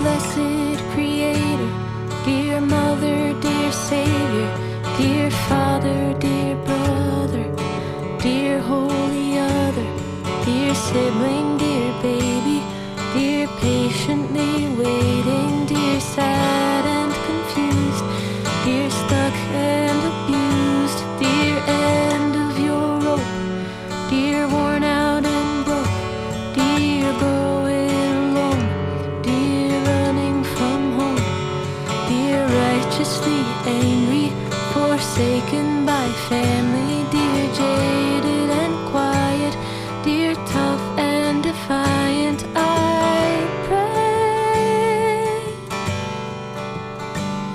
blessed Creator, dear Mother, dear Savior, dear Father, dear Brother, dear Holy Other, dear Sibling, dear Baby, dear patiently waiting, dear sad and confused, dear stuck and abused, dear end of your rope, dear worn out and broke, dear going alone, dear running from home, dear righteously angry, forsaken by family, dear jaded and quiet, dear tough and defiant. I pray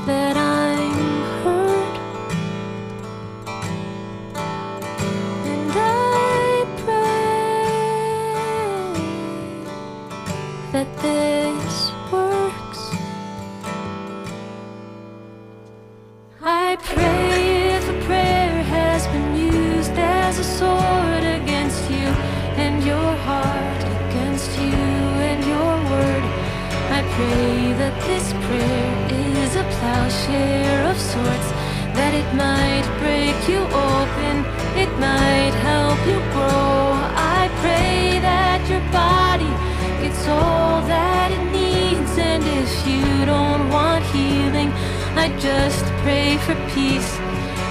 that I'm heard, and I pray that this works. I pray if a prayer has been used as a sword against you and your heart, against you and your word, I pray that this prayer is a plowshare of sorts, that it might break you open, it might help you grow. I pray that your body gets all that it needs, and if you don't want healing, I just pray for peace.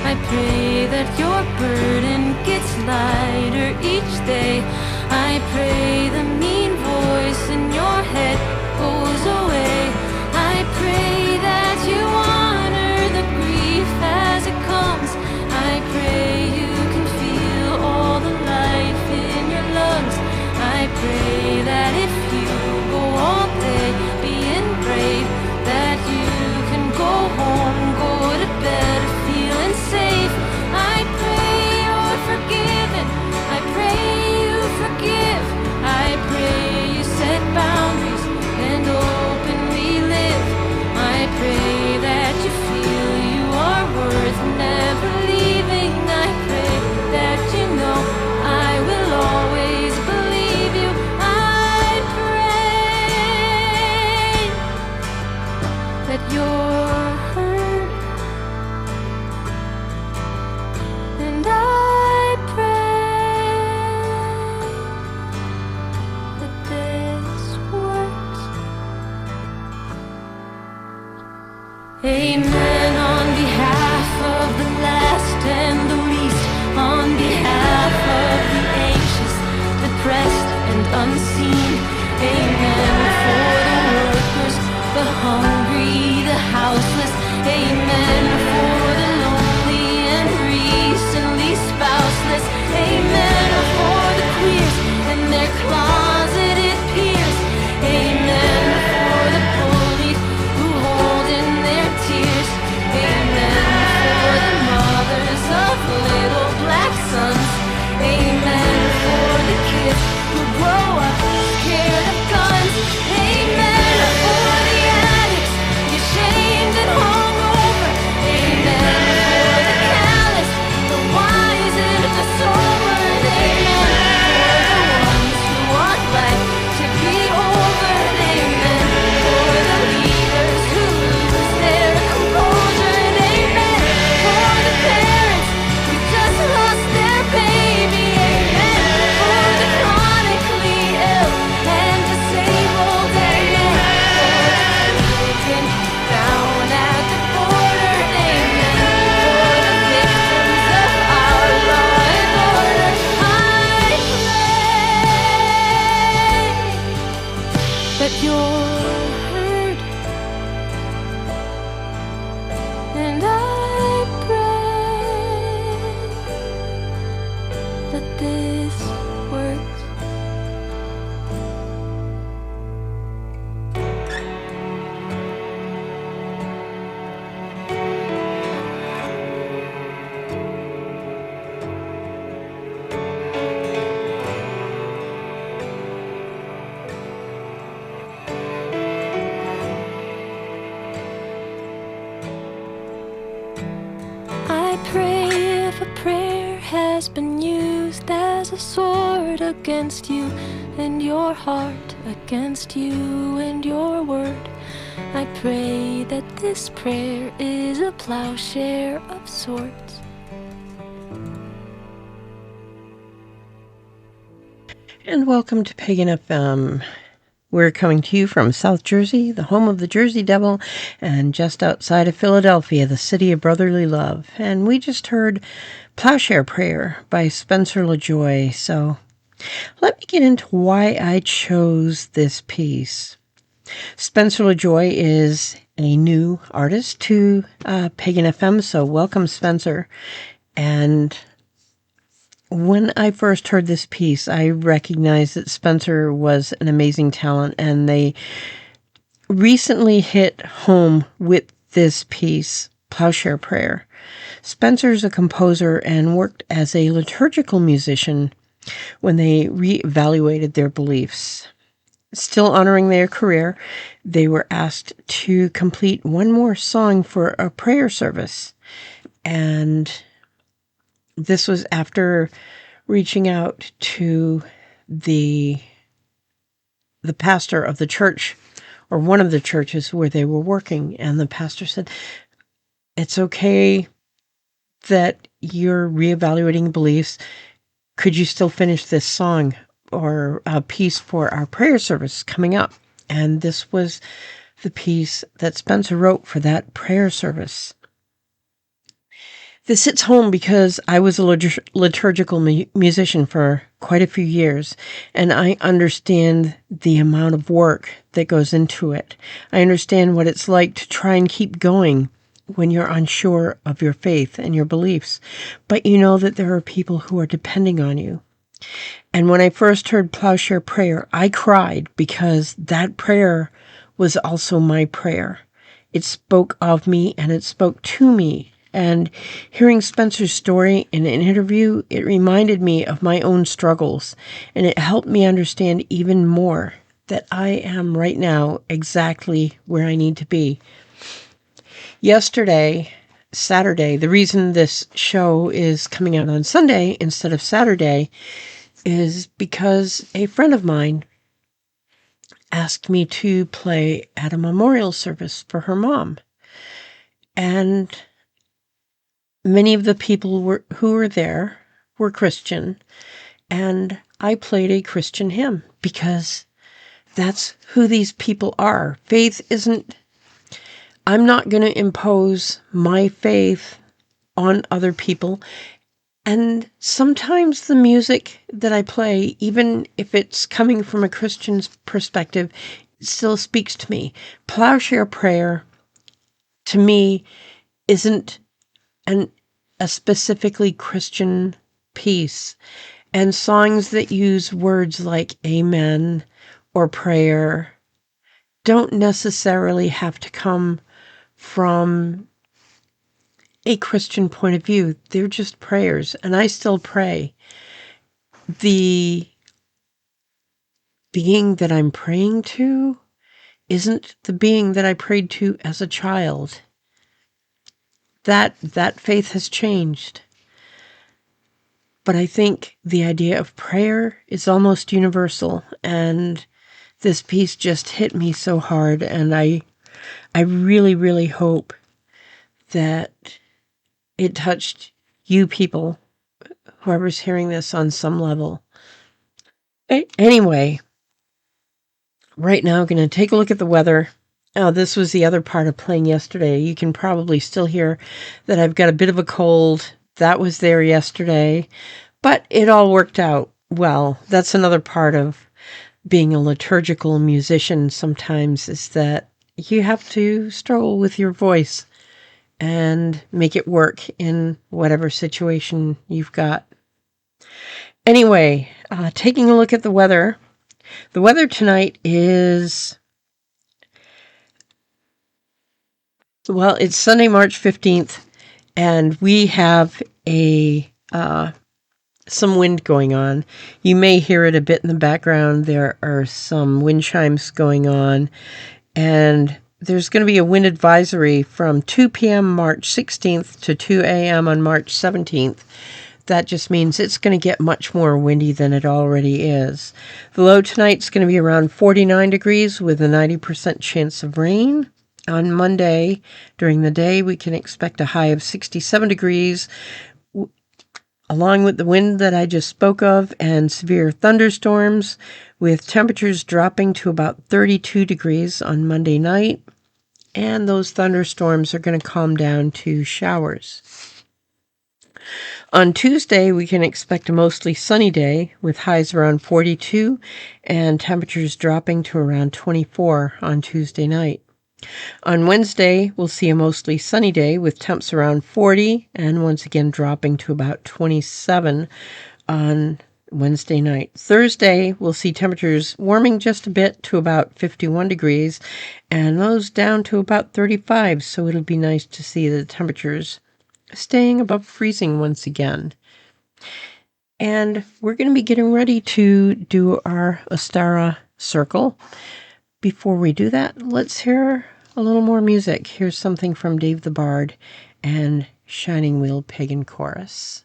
I pray that your burden gets lighter each day. I pray the mean voice in your head goes away. I pray that you honor the grief as it comes. I pray you can feel all the life in your lungs. I pray that if you go all day being brave, that you can go home, go to bed feeling safe. I pray you're forgiven. I pray you forgive. I pray you set boundaries and openly live. I pray that you feel you are worth never leaving. I pray that you know I will always believe you. I pray that you're heard, and I pray that this works. Amen. On behalf of the last and the least, on behalf of the anxious, depressed and unseen. Amen. For the workers, the hungry, the houseless. Amen. For the lonely and recently spouseless. Amen. For the queers and their closeted peers. Amen. For the bullied who hold in their tears. Amen. For the mothers of little black sons. Amen. For the kids who grow up scared of guns. Amen. For the addicts, ashamed and hungover. Amen. For the callous, the wise and the sober. Amen. For the ones who want life to be over. Amen. For the leaders who lose their composure. Amen. For the parents who just lost their baby. Amen. For the chronically ill and disabled. Amen. For the children down at the border. Amen. For the victims of our law and order. I pray that you're heard, and I pray that this works. I pray if a prayer has been used as a sword against you and your heart, against you and your word. I pray that this prayer is a plowshare of sorts. And welcome to Pagan FM. We're coming to you from South Jersey, the home of the Jersey Devil, and just outside of Philadelphia, the city of brotherly love. And we just heard Plowshare Prayer by Spencer LaJoy. So let me get into why I chose this piece. Spencer LaJoy is a new artist to Pagan FM, so welcome, Spencer. And when I first heard this piece, I recognized that Spencer was an amazing talent, and they recently hit home with this piece, Plowshare Prayer. Spencer's a composer and worked as a liturgical musician when they reevaluated their beliefs. Still honoring their career, they were asked to complete one more song for a prayer service, and this was after reaching out to the pastor of the church, or one of the churches where they were working, and the pastor said, "It's okay that you're reevaluating beliefs. Could you still finish this song or a piece for our prayer service coming up?" And this was the piece that Spencer wrote for that prayer service. This hits home because I was a liturgical musician for quite a few years, and I understand the amount of work that goes into it. I understand what it's like to try and keep going when you're unsure of your faith and your beliefs, but you know that there are people who are depending on you. And when I first heard Plowshare Prayer, I cried because that prayer was also my prayer. It spoke of me and it spoke to me. And hearing Spencer's story in an interview, it reminded me of my own struggles, and it helped me understand even more that I am right now exactly where I need to be. Yesterday, Saturday, the reason this show is coming out on Sunday instead of Saturday is because a friend of mine asked me to play at a memorial service for her mom. And many of the people who were there were Christian, and I played a Christian hymn because that's who these people are. I'm not going to impose my faith on other people. And sometimes the music that I play, even if it's coming from a Christian's perspective, still speaks to me. Plowshare Prayer, to me, isn't a specifically Christian piece, and songs that use words like amen or prayer don't necessarily have to come from a Christian point of view. They're just prayers, and I still pray. The being that I'm praying to isn't the being that I prayed to as a child. That faith has changed. But I think the idea of prayer is almost universal, and this piece just hit me so hard, and I really, really hope that it touched you people, whoever's hearing this, on some level. Anyway, right now I'm going to take a look at the weather. Oh, this was the other part of playing yesterday. You can probably still hear that I've got a bit of a cold. That was there yesterday, but it all worked out well. That's another part of being a liturgical musician sometimes, is that you have to struggle with your voice and make it work in whatever situation you've got. Anyway, taking a look at the weather. The weather tonight is, well, it's Sunday, March 15th, and we have some wind going on. You may hear it a bit in the background. There are some wind chimes going on, and there's going to be a wind advisory from 2 p.m. March 16th to 2 a.m. on March 17th. that just means it's going to get much more windy than it already is. The low tonight's going to be around 49 degrees with a 90% chance of rain. On Monday, during the day, we can expect a high of 67 degrees, along with the wind that I just spoke of and severe thunderstorms, with temperatures dropping to about 32 degrees on Monday night. And those thunderstorms are going to calm down to showers. On Tuesday, we can expect a mostly sunny day with highs around 42 and temperatures dropping to around 24 on Tuesday night. On Wednesday, we'll see a mostly sunny day with temps around 40 and once again dropping to about 27 on Wednesday night. Thursday, we'll see temperatures warming just a bit to about 51 degrees and those down to about 35, so it'll be nice to see the temperatures staying above freezing once again. And we're going to be getting ready to do our Ostara circle. Before we do that, let's hear a little more music. Here's something from Dave the Bard and Shining Wheel Pagan Chorus.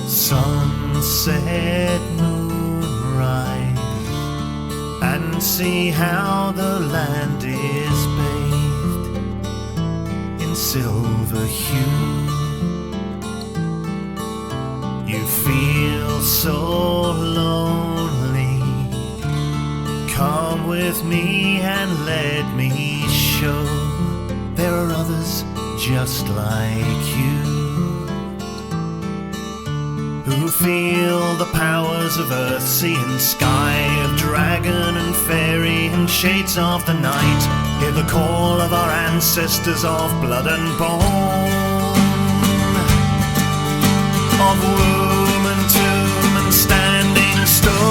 Sunset, moonrise, and see how the land is bathed in silver hue. You feel so lonely. Come with me and let me show there are others just like you, who feel the powers of earth, sea and sky, of dragon and fairy and shades of the night. Hear the call of our ancestors of blood and bone, of womb and tomb and standing stone.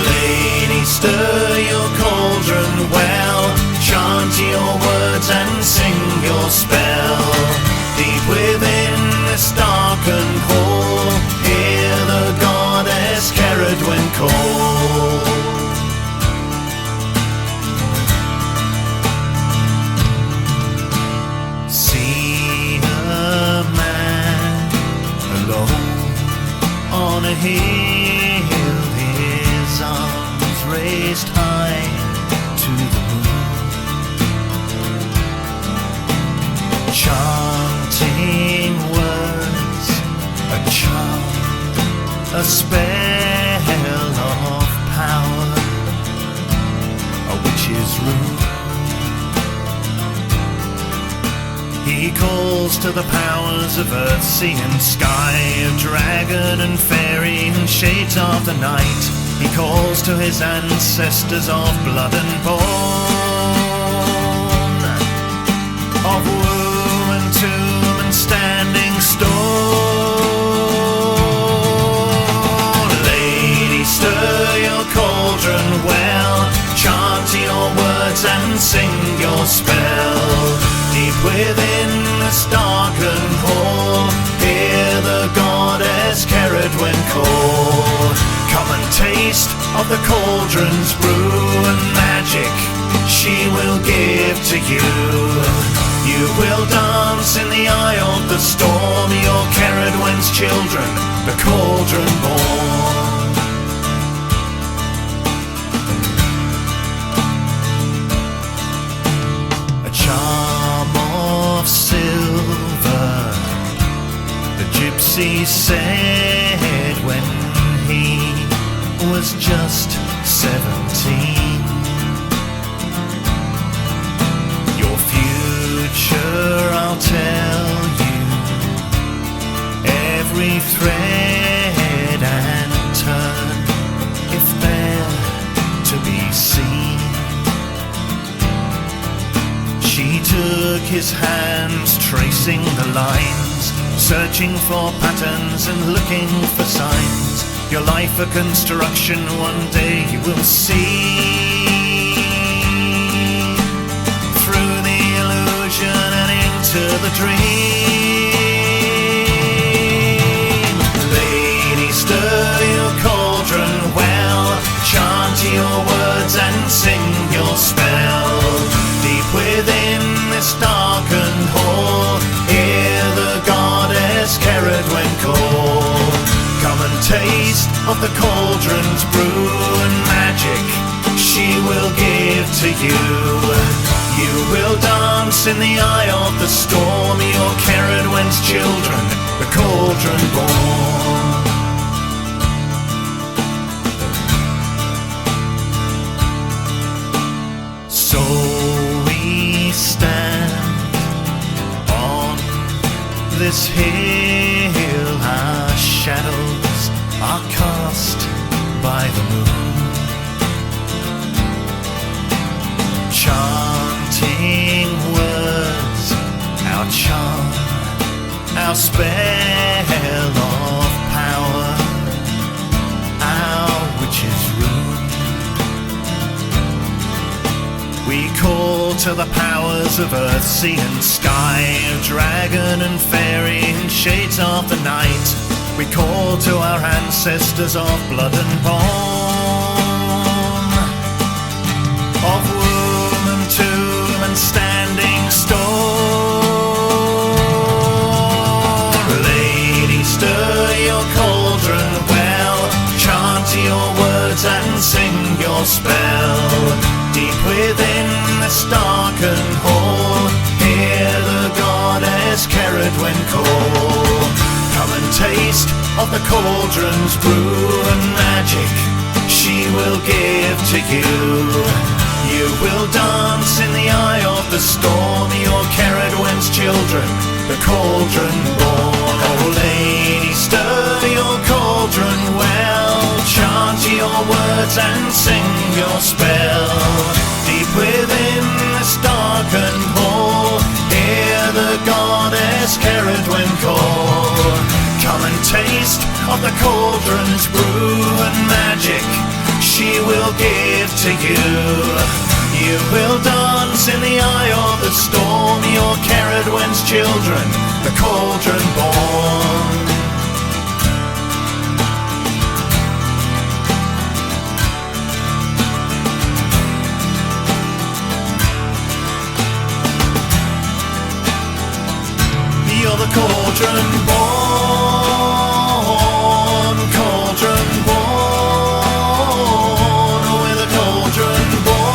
Lady, stir your cauldron well, chant your words and sing your spell. Deep within this darkened hall, hear the goddess Ceridwen call. See a man alone on a hill, his arms raised high to the moon. Chanting words, a charm, a spell of power, a witch's rune. He calls to the powers of earth, sea and sky, of dragon and fairy and shades of the night. He calls to his ancestors of blood and bone, of womb and tomb and standing stone. Lady, stir your cauldron well, chant your words and sing your spell. Deep within this darkened hall, hear the goddess Ceridwen call. Come and taste of the cauldron's brew and magic she will give to you. You will dance in the eye of the storm, your Ceridwen's children, the cauldron born. A charm of silver, the gypsy said when he was just 17. Your future I'll tell you, every thread and turn, if they're to be seen. She took his hands, tracing the lines, searching for patterns and looking for signs. Your life a construction, one day you will see. Through the illusion and into the dream. of the cauldron's brew and magic she will give to you. You will dance in the eye of the storm, your Ceridwen's children, the cauldron born. So we stand on this hill, our shadows are cast by the moon, chanting words, our charm, our spell of power, our witch's rune. We call to the powers of earth, sea and sky, dragon and fairy and shades of the night. We call to our ancestors of blood and bone, of womb and tomb and standing stone. Lady, stir your cauldron well, chant your words and sing your spell. Deep within this darkened hall, hear the goddess Ceridwen call. Come and taste of the cauldron's brew and magic she will give to you. You will dance in the eye of the storm, your Ceridwen's children, the cauldron born. Oh lady, stir your cauldron well, chant your words and sing your spell. Deep within this darkened hall, hear the goddess Ceridwen call. Come and taste of the cauldron's brew and magic she will give to you. You will dance in the eye of the storm, your Ceridwen's children, the cauldron born. You're the cauldron born, cauldron born. We're the cauldron born,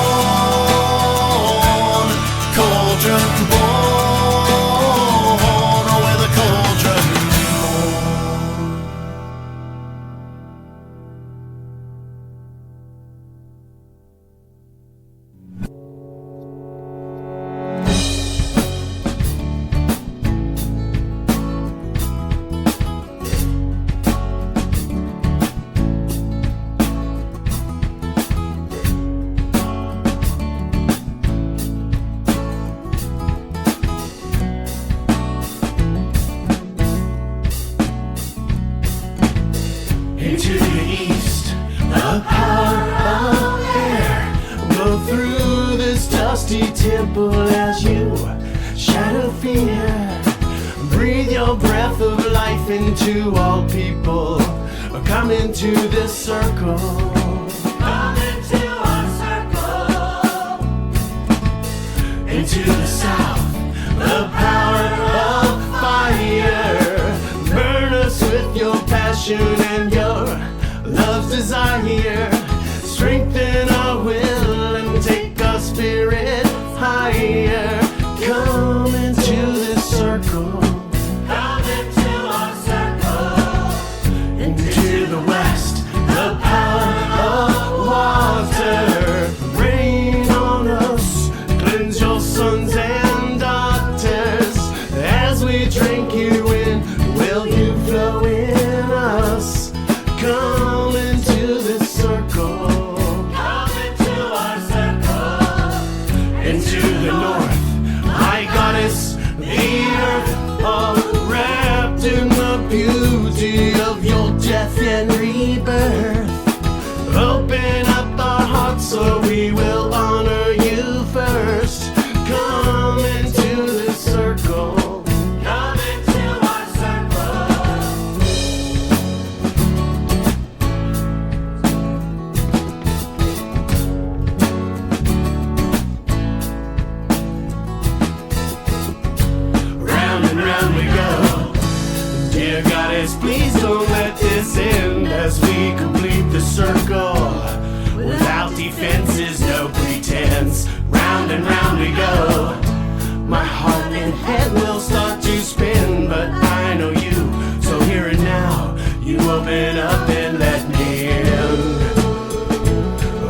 cauldron born. We're the cauldron born. Into the east, the power of air. Blow through this dusty temple as you shadow fear. Breathe your breath of life into all people. Come into this circle. Come into our circle. Into the south, the power of fire. Burn us with your passion and your love's desire. Strengthen our will and take our spirit higher. Come into this circle. Come into our circle. Into the west, the power of water. Rain on us, cleanse your sons and daughters. As we drink you in, will you flow in us? Come into this circle. Come into our circle. Into the north, my goddess, the earth, all wrapped in the beauty of your death and rebirth. Open up our hearts so we will honor you first. Come into this circle. Come into our circle. Round and round we go, dear Dear Goddess, please don't let this end as we complete the circle. Without defenses, no pretense. Round and round we go. My heart and head will start to spin, but I know you, so here and now, you open up and let me in.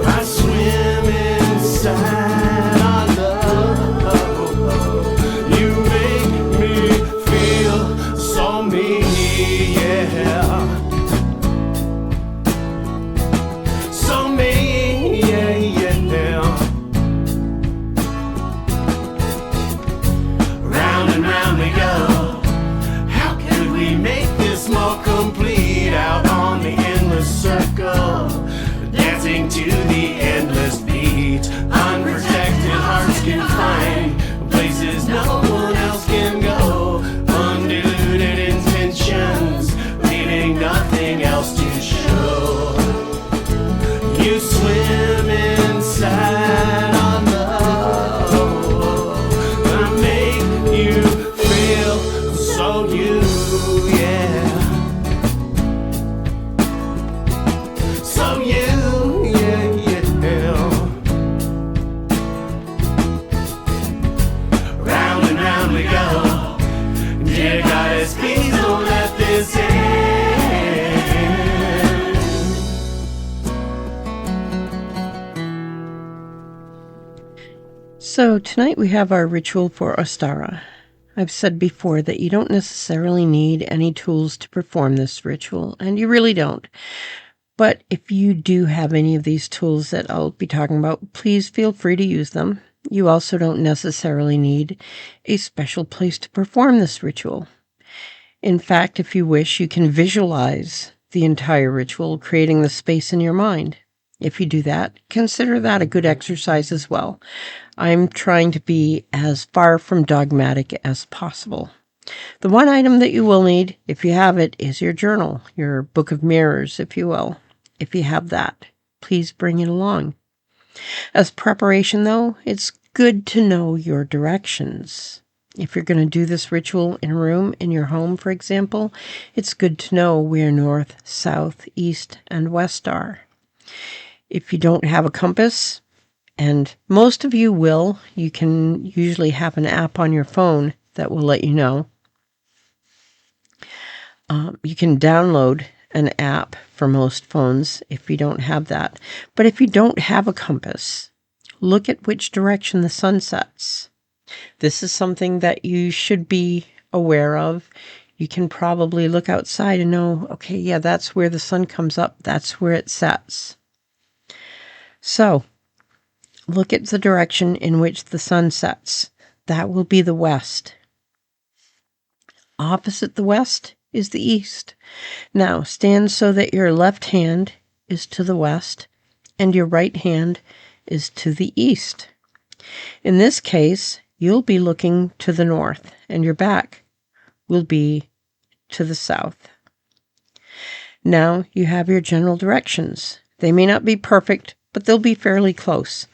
I swim inside our love. You make me feel so me, yeah. So me, yeah, yeah. Round and round we go. How could we make this more complete? Out on the endless circle, dancing to the endless beat. Unprotected hearts can find places no one else can go. Undiluted intentions, leaving nothing else to show. You swim inside our love. I make you feel so you, yeah. So you, yeah, yeah. Round and round we go. Dear Goddess, please don't let this end. So tonight we have our ritual for Ostara. I've said before that you don't necessarily need any tools to perform this ritual, and you really don't. But if you do have any of these tools that I'll be talking about, please feel free to use them. You also don't necessarily need a special place to perform this ritual. In fact, if you wish, you can visualize the entire ritual, creating the space in your mind. If you do that, consider that a good exercise as well. I'm trying to be as far from dogmatic as possible. The one item that you will need, if you have it, is your journal, your book of mirrors, if you will. If you have that, please bring it along. As preparation, though, it's good to know your directions. If you're going to do this ritual in a room in your home, for example, it's good to know where north, south, east, and west are. If you don't have a compass, and most of you will, you can usually have an app on your phone that will let you know. You can download an app for most phones if you don't have that. But if you don't have a compass, look at which direction the sun sets. This is something that you should be aware of. You can probably look outside and know, okay, yeah, that's where the sun comes up. That's where it sets. So, look at the direction in which the sun sets. That will be the west. Opposite the west is the east. Now, stand so that your left hand is to the west and your right hand is to the east. In this case, you'll be looking to the north and your back will be to the south. Now you have your general directions. They may not be perfect, but they'll be fairly close.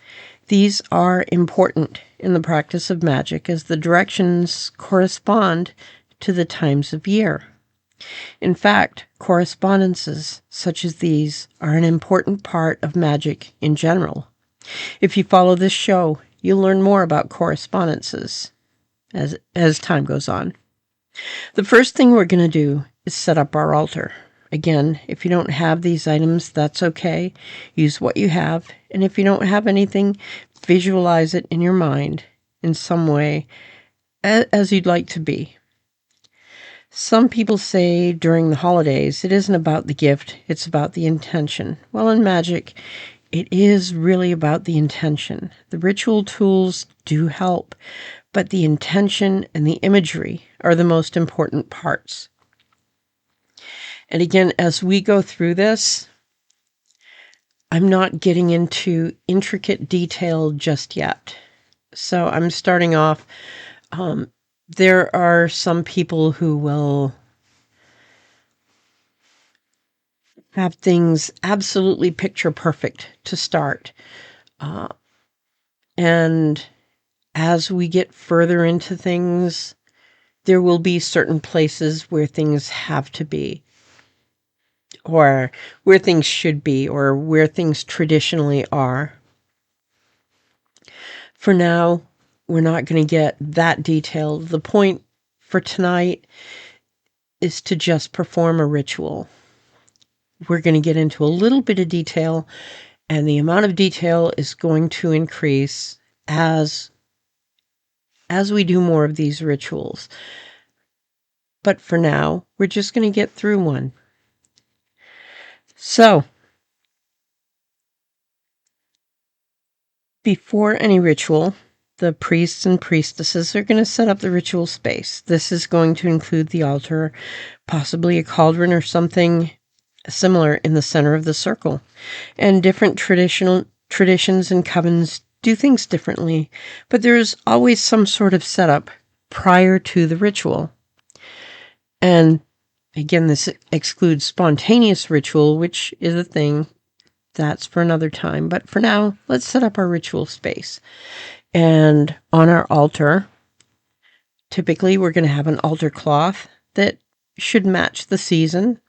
These are important in the practice of magic as the directions correspond to the times of year. In fact, correspondences such as these are an important part of magic in general. If you follow this show, you'll learn more about correspondences as time goes on. The first thing we're going to do is set up our altar. Again, if you don't have these items, that's okay. Use what you have. And if you don't have anything, visualize it in your mind in some way as you'd like to be. Some people say during the holidays, it isn't about the gift, it's about the intention. Well, in magic, it is really about the intention. The ritual tools do help, but the intention and the imagery are the most important parts. And again, as we go through this, I'm not getting into intricate detail just yet. So I'm starting off. There are some people who will have things absolutely picture perfect to start. And as we get further into things, there will be certain places where things have to be, or where things should be, or where things traditionally are. For now, we're not going to get that detailed. The point for tonight is to just perform a ritual. We're going to get into a little bit of detail, and the amount of detail is going to increase as we do more of these rituals. But for now, we're just going to get through one. So, before any ritual, the priests and priestesses are going to set up the ritual space. This is going to include the altar, possibly a cauldron or something similar in the center of the circle. And different traditions and covens do things differently, but there's always some sort of setup prior to the ritual. And again, this excludes spontaneous ritual, which is a thing. That's for another time. But for now, let's set up our ritual space. And on our altar, typically we're going to have an altar cloth that should match the season.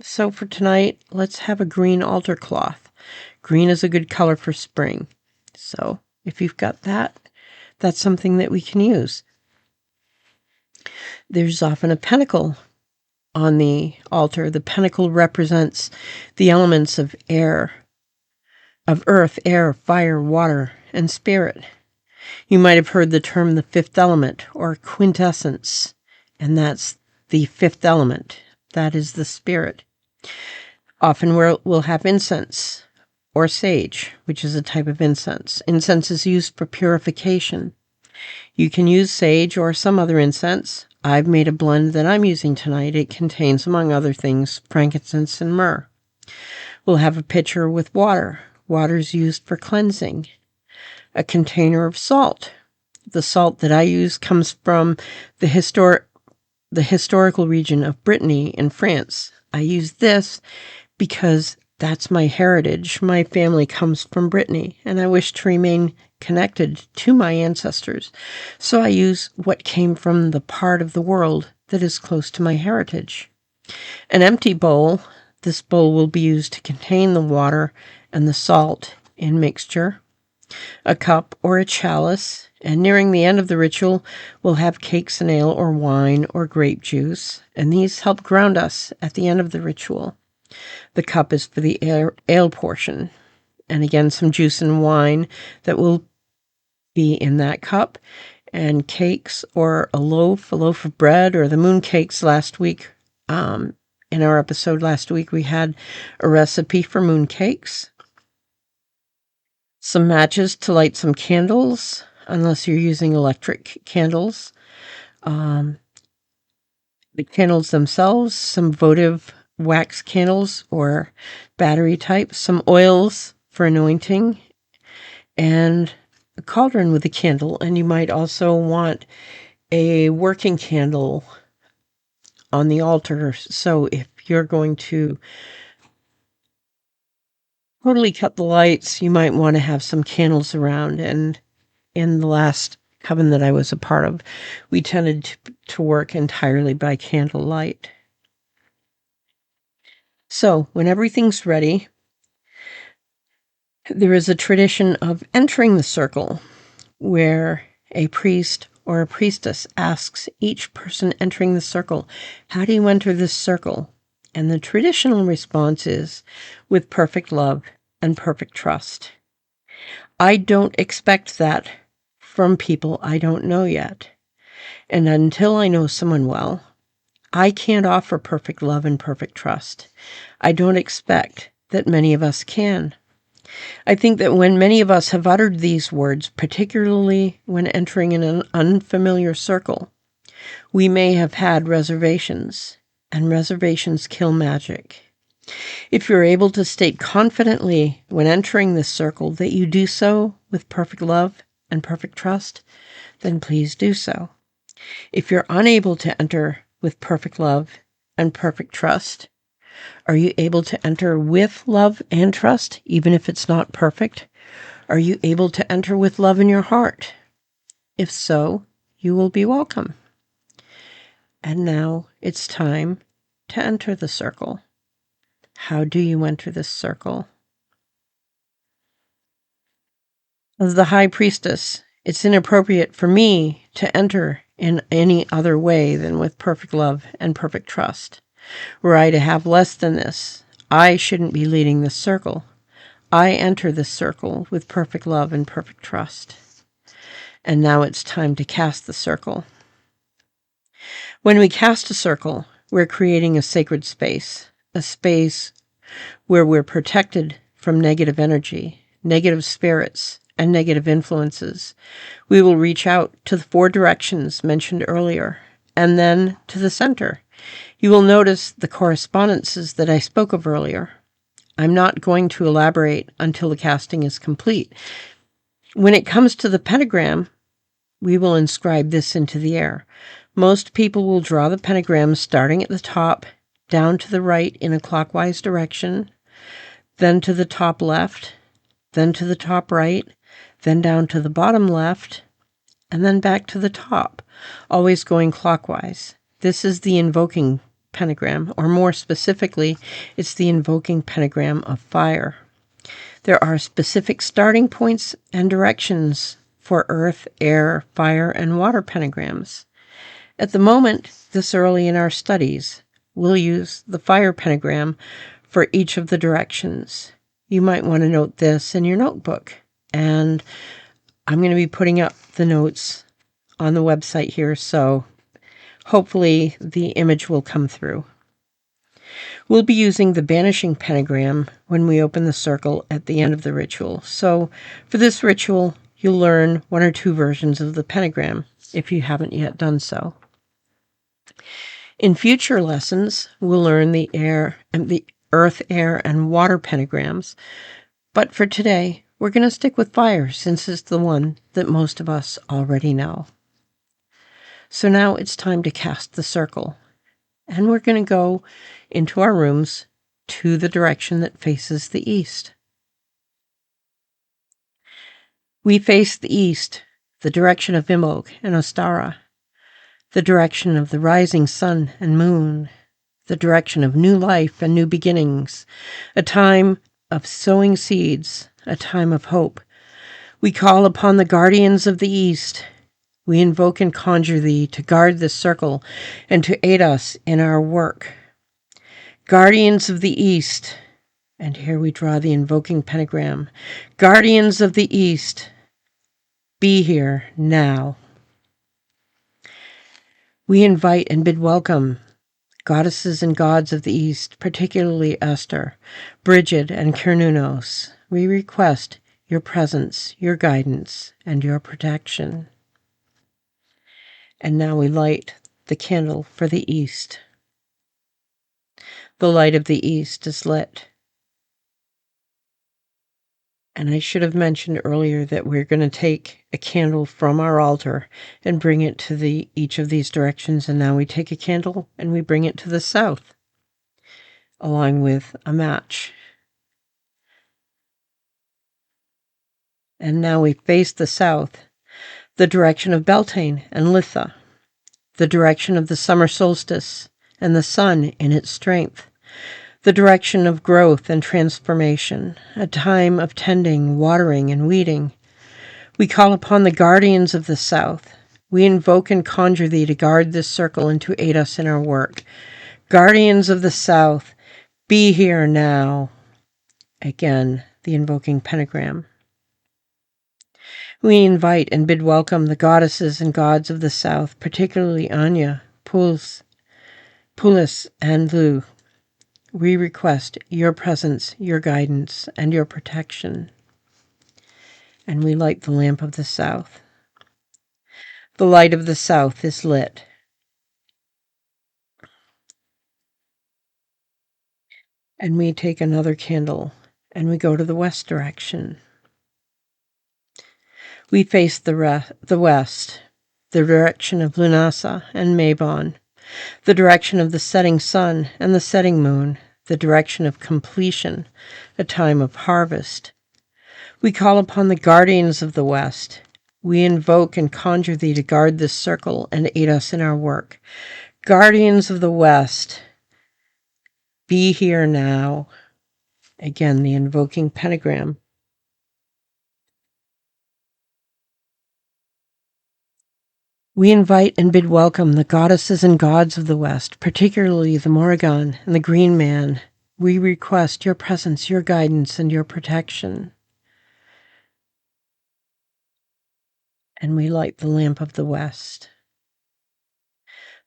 So for tonight, let's have a green altar cloth. Green is a good color for spring. So if you've got that, that's something that we can use. There's often a pentacle on the altar. The pentacle represents the elements of air, of earth, air, fire, water, and spirit. You might have heard the term the fifth element or quintessence, and that's the fifth element. That is the spirit. Often we'll have incense or sage, which is a type of incense. Incense is used for purification. You can use sage or some other incense. I've made a blend that I'm using tonight. It contains, among other things, frankincense and myrrh. We'll have a pitcher with water. Water is used for cleansing. A container of salt. The salt that I use comes from the historical region of Brittany in France. I use this because that's my heritage. My family comes from Brittany, and I wish to remain connected to my ancestors. So I use what came from the part of the world that is close to my heritage. An empty bowl. This bowl will be used to contain the water and the salt in mixture. A cup or a chalice, and nearing the end of the ritual, we'll have cakes and ale or wine or grape juice, and these help ground us at the end of the ritual. The cup is for the ale portion, and again some juice and wine that will be in that cup, and cakes or a loaf of bread, or the moon cakes last week. In our episode last week, we had a recipe for moon cakes. Some matches to light some candles, unless you're using electric candles. The candles themselves, some votive wax candles or battery type, some oils for anointing, and a cauldron with a candle. And you might also want a working candle on the altar. So if you're going to totally cut the lights, you might want to have some candles around. And in the last coven that I was a part of, we tended to work entirely by candlelight. So when everything's ready, there is a tradition of entering the circle where a priest or a priestess asks each person entering the circle, "How do you enter this circle?" And the traditional response is, "With perfect love and perfect trust." I don't expect that from people I don't know yet. And until I know someone well, I can't offer perfect love and perfect trust. I don't expect that many of us can. I think that when many of us have uttered these words, particularly when entering in an unfamiliar circle, we may have had reservations, and reservations kill magic. If you're able to state confidently when entering this circle that you do so with perfect love and perfect trust, then please do so. If you're unable to enter with perfect love and perfect trust, are you able to enter with love and trust, even if it's not perfect? Are you able to enter with love in your heart? If so, you will be welcome. And now it's time to enter the circle. How do you enter this circle? As the High Priestess, it's inappropriate for me to enter in any other way than with perfect love and perfect trust. Were I to have less than this, I shouldn't be leading this circle. I enter this circle with perfect love and perfect trust. And now it's time to cast the circle. When we cast a circle, we're creating a sacred space, a space where we're protected from negative energy, negative spirits, and negative influences. We will reach out to the 4 directions mentioned earlier, and then to the center. You will notice the correspondences that I spoke of earlier. I'm not going to elaborate until the casting is complete. When it comes to the pentagram, we will inscribe this into the air. Most people will draw the pentagram starting at the top, down to the right in a clockwise direction, then to the top left, then to the top right, then down to the bottom left, and then back to the top, always going clockwise. This is the invoking pentagram, or more specifically, it's the invoking pentagram of fire. There are specific starting points and directions for earth, air, fire, and water pentagrams. At the moment, this early in our studies, we'll use the fire pentagram for each of the directions. You might want to note this in your notebook, and I'm going to be putting up the notes on the website here, so hopefully the image will come through. We'll be using the banishing pentagram when we open the circle at the end of the ritual. So for this ritual, you'll learn 1 or 2 versions of the pentagram if you haven't yet done so. In future lessons, we'll learn the earth, air, and water pentagrams. But for today, we're going to stick with fire since it's the one that most of us already know. So now it's time to cast the circle. And we're going to go into our rooms to the direction that faces the east. We face the east, the direction of Imbolc and Ostara, the direction of the rising sun and moon, the direction of new life and new beginnings, a time of sowing seeds, a time of hope. We call upon the guardians of the east. We invoke and conjure thee to guard this circle and to aid us in our work. Guardians of the east, and here we draw the invoking pentagram. Guardians of the east, be here now. We invite and bid welcome goddesses and gods of the east, particularly Esther, Bridget, and Cernunnos. We request your presence, your guidance, and your protection. And now we light the candle for the east. The light of the east is lit. And I should have mentioned earlier that we're going to take a candle from our altar and bring it to each of these directions. And now we take a candle and we bring it to the south, along with a match. And now we face the south, the direction of Beltane and Litha, the direction of the summer solstice and the sun in its strength, the direction of growth and transformation, a time of tending, watering, and weeding. We call upon the guardians of the south. We invoke and conjure thee to guard this circle and to aid us in our work. Guardians of the south, be here now. Again, the invoking pentagram. We invite and bid welcome the goddesses and gods of the south, particularly Anya, Pulis, and Lu. We request your presence, your guidance, and your protection. And we light the lamp of the south. The light of the south is lit. And we take another candle and we go to the west direction. We face the west, the direction of Lunasa and Mabon, the direction of the setting sun and the setting moon, the direction of completion, a time of harvest. We call upon the guardians of the west. We invoke and conjure thee to guard this circle and aid us in our work. Guardians of the West, be here now. Again, the invoking pentagram. We invite and bid welcome the goddesses and gods of the West, particularly the Morrigan and the Green Man. We request your presence, your guidance, and your protection. And we light the lamp of the West.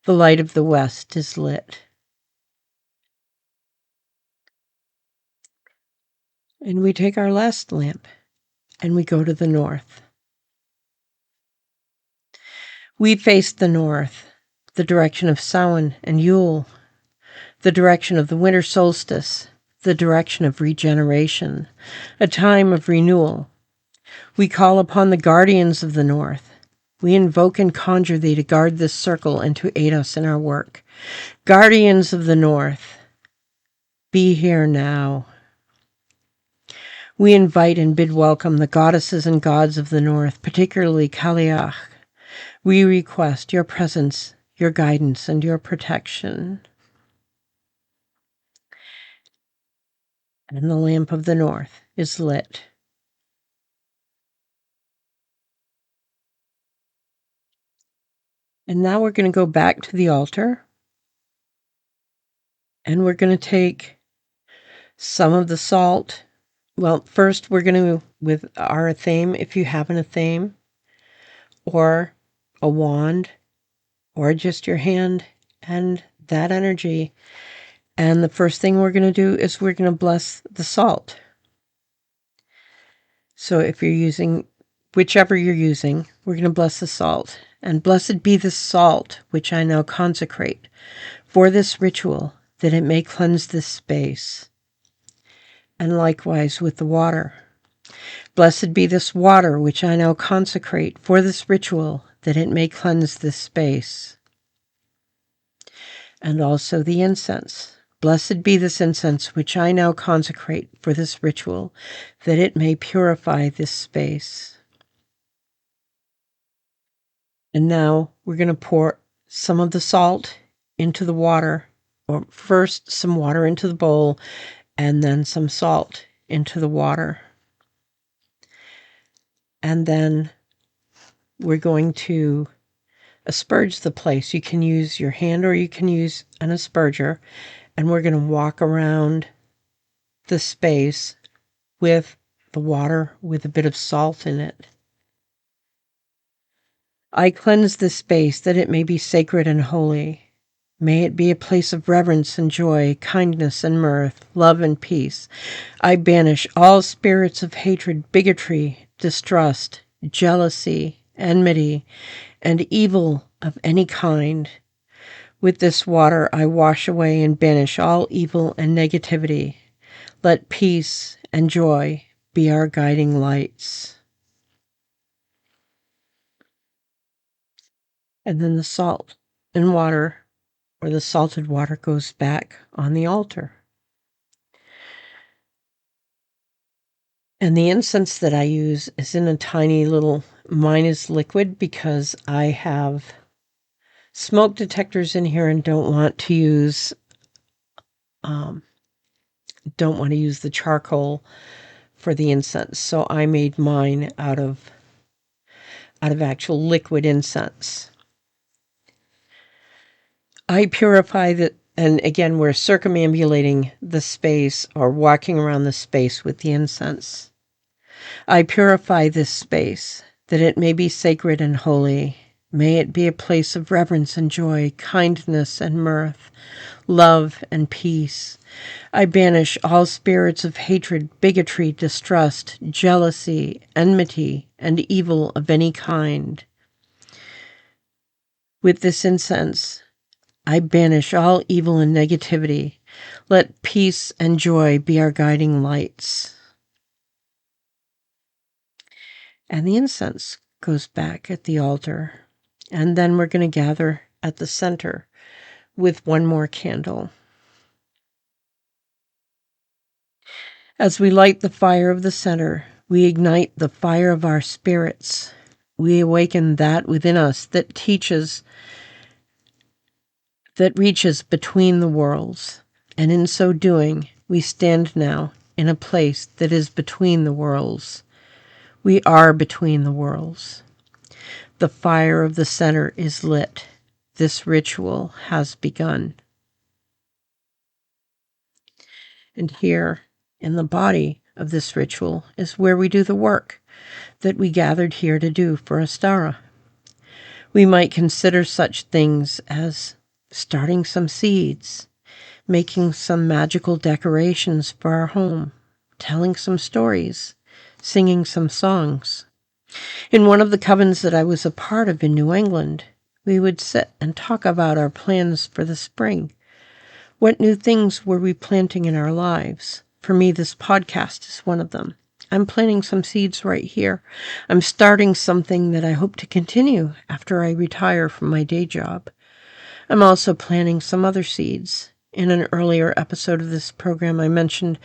The light of the West is lit. And we take our last lamp and we go to the north. We face the north, the direction of Samhain and Yule, the direction of the winter solstice, the direction of regeneration, a time of renewal. We call upon the guardians of the north. We invoke and conjure thee to guard this circle and to aid us in our work. Guardians of the north, be here now. We invite and bid welcome the goddesses and gods of the north, particularly Kaliach. We request your presence, your guidance, and your protection. And the lamp of the north is lit. And now we're going to go back to the altar. And we're going to take some of the salt. Well, first we're going to, with our athame, if you have an athame, or a wand, or just your hand and that energy. And the first thing we're going to do is we're going to bless the salt. So if you're using, whichever you're using, we're going to bless the salt. And blessed be the salt, which I now consecrate for this ritual, that it may cleanse this space. And likewise with the water. Blessed be this water, which I now consecrate for this ritual, that it may cleanse this space. And also the incense. Blessed be this incense, which I now consecrate for this ritual, that it may purify this space. And now we're going to pour some of the salt into the water, or first some water into the bowl, and then some salt into the water. And then we're going to asperge the place. You can use your hand or you can use an asperger. And we're going to walk around the space with the water with a bit of salt in it. I cleanse this space that it may be sacred and holy. May it be a place of reverence and joy, kindness and mirth, love and peace. I banish all spirits of hatred, bigotry, distrust, jealousy, enmity, and evil of any kind. With this water I wash away and banish all evil and negativity. Let peace and joy be our guiding lights. And then the salt and water, or the salted water, goes back on the altar. And the incense that I use is in a tiny little, mine is liquid because I have smoke detectors in here and don't want to use the charcoal for the incense. So I made mine out of actual liquid incense. I purify the, and again, we're circumambulating the space or walking around the space with the incense. I purify this space that it may be sacred and holy. May it be a place of reverence and joy, kindness and mirth, love and peace. I banish all spirits of hatred, bigotry, distrust, jealousy, enmity, and evil of any kind. With this incense, I banish all evil and negativity. Let peace and joy be our guiding lights. And the incense goes back at the altar. And then we're going to gather at the center with one more candle. As we light the fire of the center, we ignite the fire of our spirits. We awaken that within us that teaches that reaches between the worlds. And in so doing, we stand now in a place that is between the worlds. We are between the worlds. The fire of the center is lit. This ritual has begun. And here, in the body of this ritual, is where we do the work that we gathered here to do for Ostara. We might consider such things as starting some seeds, making some magical decorations for our home, telling some stories, singing some songs. In one of the covens that I was a part of in New England, we would sit and talk about our plans for the spring. What new things were we planting in our lives? For me, this podcast is one of them. I'm planting some seeds right here. I'm starting something that I hope to continue after I retire from my day job. I'm also planting some other seeds. In an earlier episode of this program, I mentioned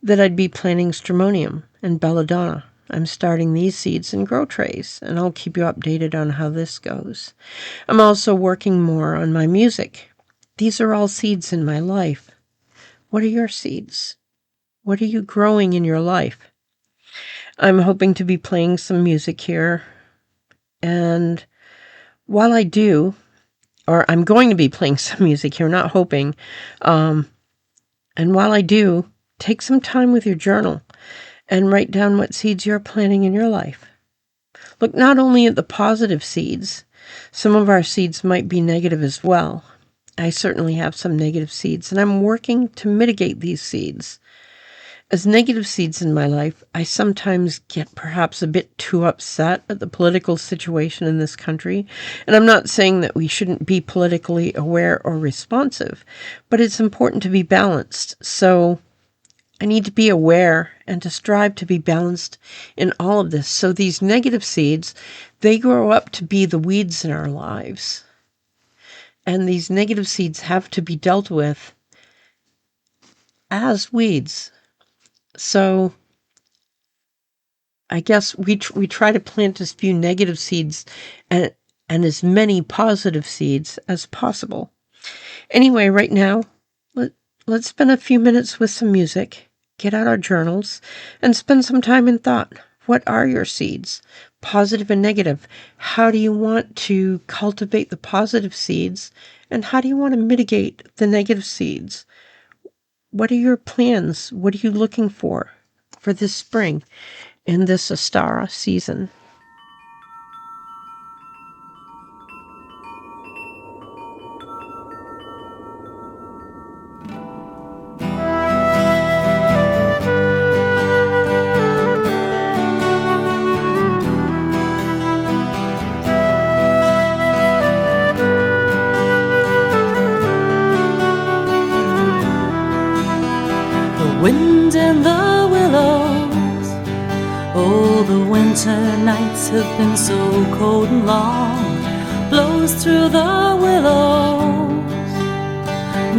that I'd be planting stramonium and belladonna. I'm starting these seeds in grow trays, and I'll keep you updated on how this goes. I'm also working more on my music. These are all seeds in my life. What are your seeds? What are you growing in your life? I'm hoping to be playing some music here. And while I do, or I'm going to be playing some music here, not hoping. And while I do, take some time with your journal and write down what seeds you're planting in your life. Look not only at the positive seeds, some of our seeds might be negative as well. I certainly have some negative seeds, and I'm working to mitigate these seeds. As negative seeds in my life, I sometimes get perhaps a bit too upset at the political situation in this country. And I'm not saying that we shouldn't be politically aware or responsive, but it's important to be balanced. So I need to be aware and to strive to be balanced in all of this. So these negative seeds, they grow up to be the weeds in our lives. And these negative seeds have to be dealt with as weeds. So I guess we try to plant as few negative seeds and as many positive seeds as possible. Anyway, right now, let's spend a few minutes with some music, get out our journals, and spend some time in thought. What are your seeds, positive and negative? How do you want to cultivate the positive seeds, and how do you want to mitigate the negative seeds? What are your plans? What are you looking for this spring in this Ostara season? Wind in the willows. Oh, the winter nights have been so cold and long. Blows through the willows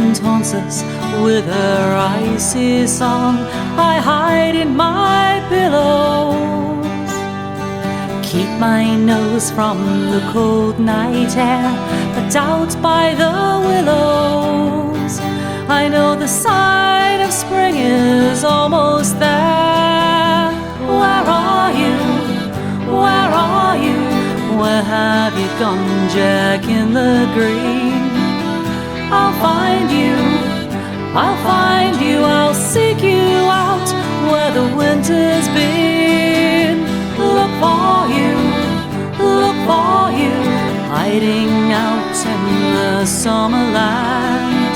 and taunts us with her icy song. I hide in my pillows, keep my nose from the cold night air, but out by the willows I know the sign of spring is almost there. Where are you? Where are you? Where have you gone, Jack in the Green? I'll find you, I'll find you, I'll seek you out where the winter's been. Look for you, hiding out in the summer land.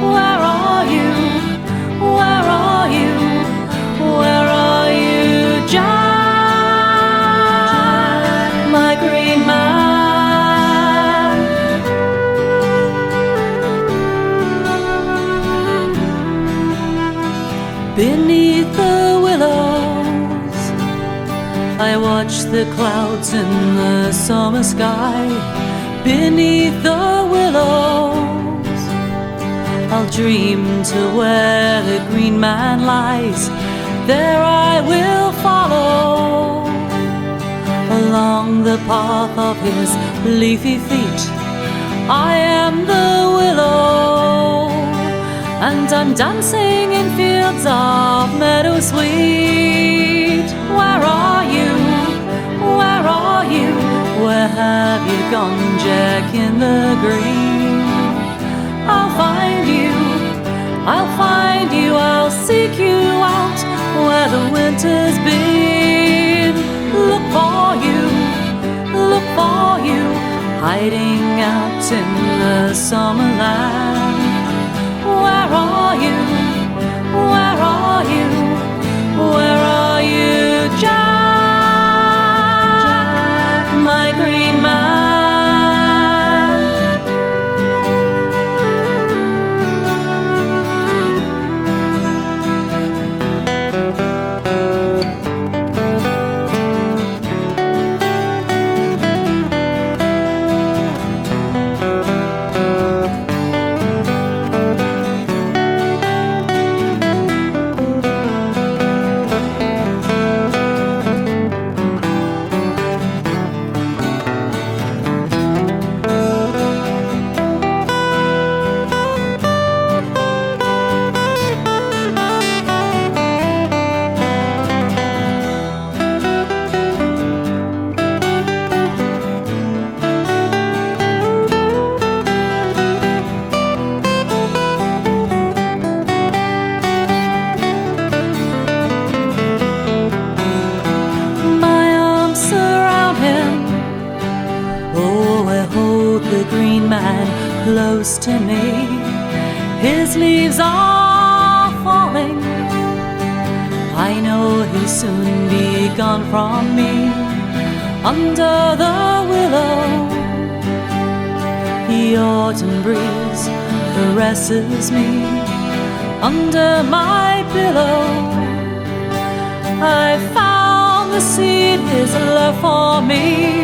Where are you? Where are you? Where are you, Jack, my green man? Beneath the willows I watch the clouds in the summer sky. Beneath the willows I'll dream to where the green man lies. There I will follow along the path of his leafy feet, I am the willow, and I'm dancing in fields of meadow sweet. Where are you? Where are you? Where have you gone, Jack in the green? I'll find you, I'll find you, I'll seek you out where the winter's been. Look for you, hiding out in the summer land. Where are you? Where are you? Where are you, Jack, my green man? Close to me, his leaves are falling. I know he'll soon be gone from me. Under the willow, the autumn breeze caresses me. Under my pillow, I found the seed, his love for me.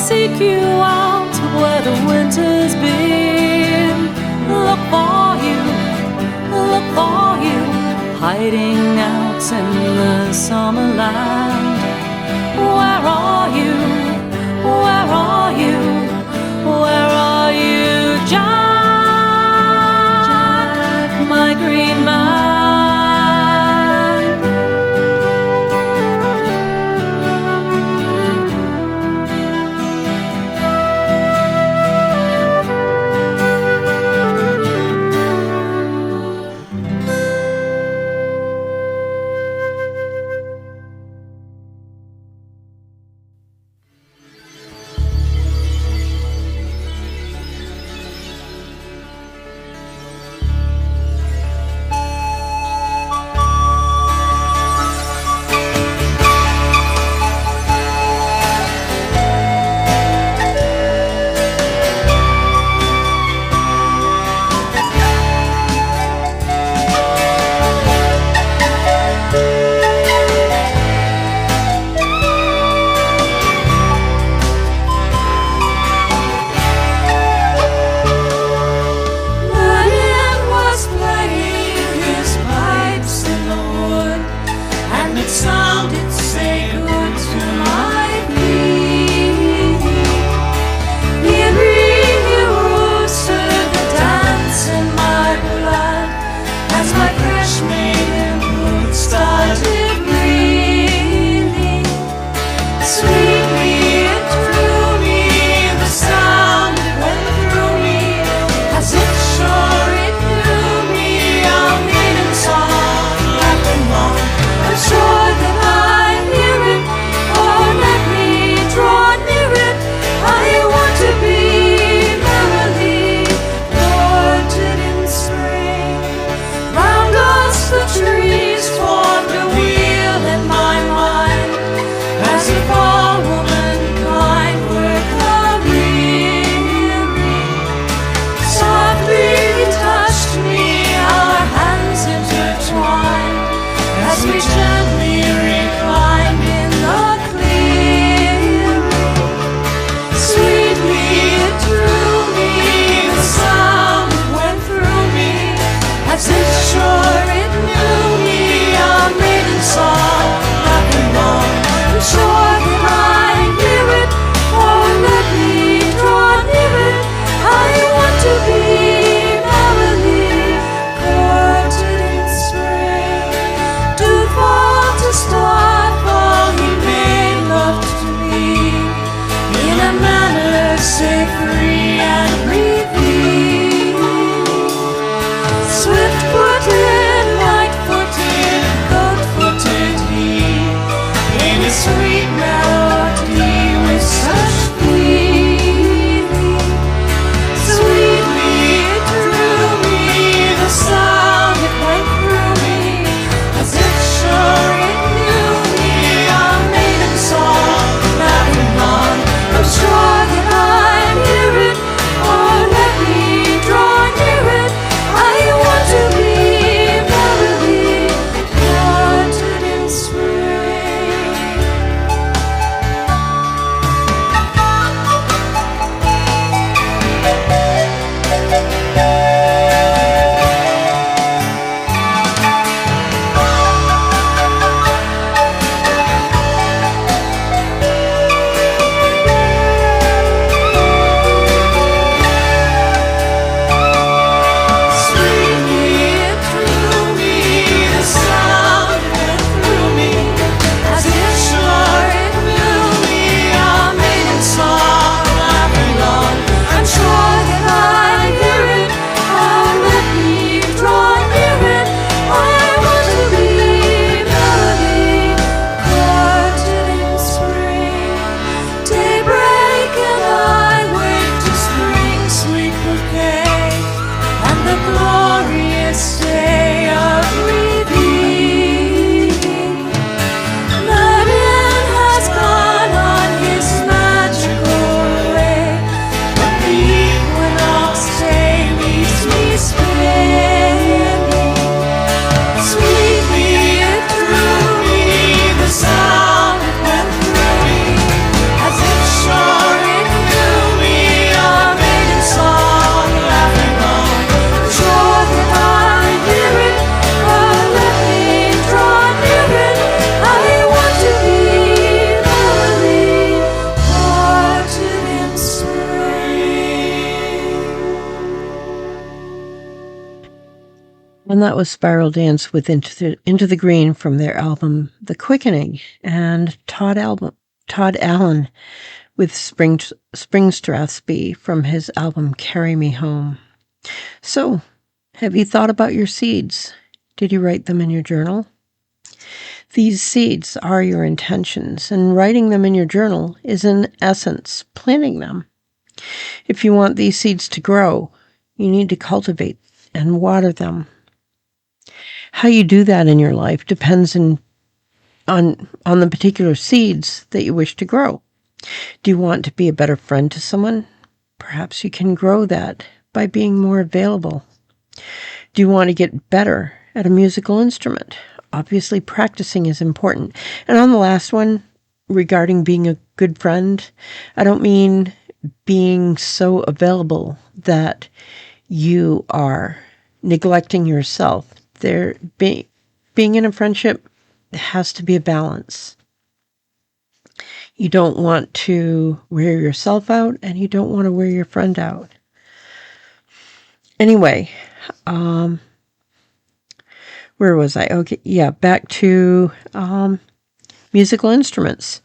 Seek you out where the winter's been. Look for you, hiding out in the summer land. Where are you? Where are you? Where are you, Jack, my green man? And that was Spiral Dance with Into the Green from their album The Quickening, and Todd Allen with Spring Strathspey from his album Carry Me Home. So, have you thought about your seeds? Did you write them in your journal? These seeds are your intentions, and writing them in your journal is, in essence, planting them. If you want these seeds to grow, you need to cultivate and water them. How you do that in your life depends on the particular seeds that you wish to grow. Do you want to be a better friend to someone? Perhaps you can grow that by being more available. Do you want to get better at a musical instrument? Obviously, practicing is important. And on the last one, regarding being a good friend, I don't mean being so available that you are neglecting yourself. Being in a friendship has to be a balance. You don't want to wear yourself out, and you don't want to wear your friend out. Anyway, where was I? Okay, yeah, back to musical instruments.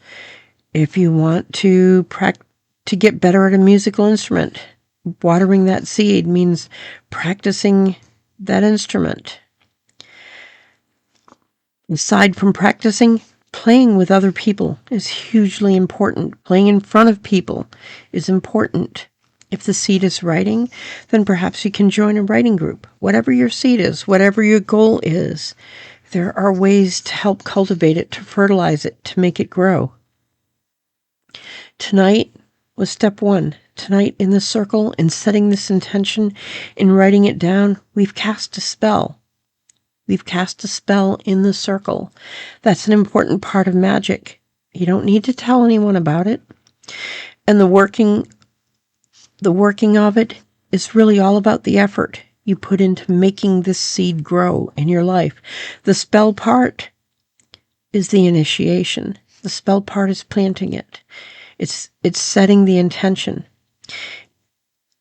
If you want to get better at a musical instrument, watering that seed means practicing that instrument. Aside from practicing, playing with other people is hugely important. Playing in front of people is important. If the seed is writing, then perhaps you can join a writing group. Whatever your seed is, whatever your goal is, there are ways to help cultivate it, to fertilize it, to make it grow. Tonight was step one. Tonight in the circle, in setting this intention, in writing it down, we've cast a spell. We've cast a spell in the circle. That's an important part of magic. You don't need to tell anyone about it. And the working of it is really all about the effort you put into making this seed grow in your life. The spell part is the initiation. The spell part is planting it. It's setting the intention.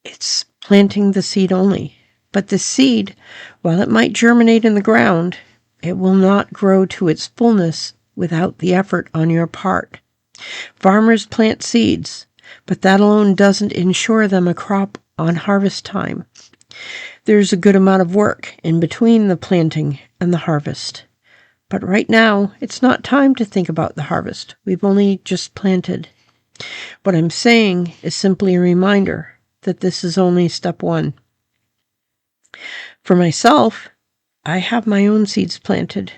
It's planting the seed only. But the seed, while it might germinate in the ground, it will not grow to its fullness without the effort on your part. Farmers plant seeds, but that alone doesn't ensure them a crop on harvest time. There's a good amount of work in between the planting and the harvest. But right now, it's not time to think about the harvest. We've only just planted. What I'm saying is simply a reminder that this is only step one. For myself, I have my own seeds planted.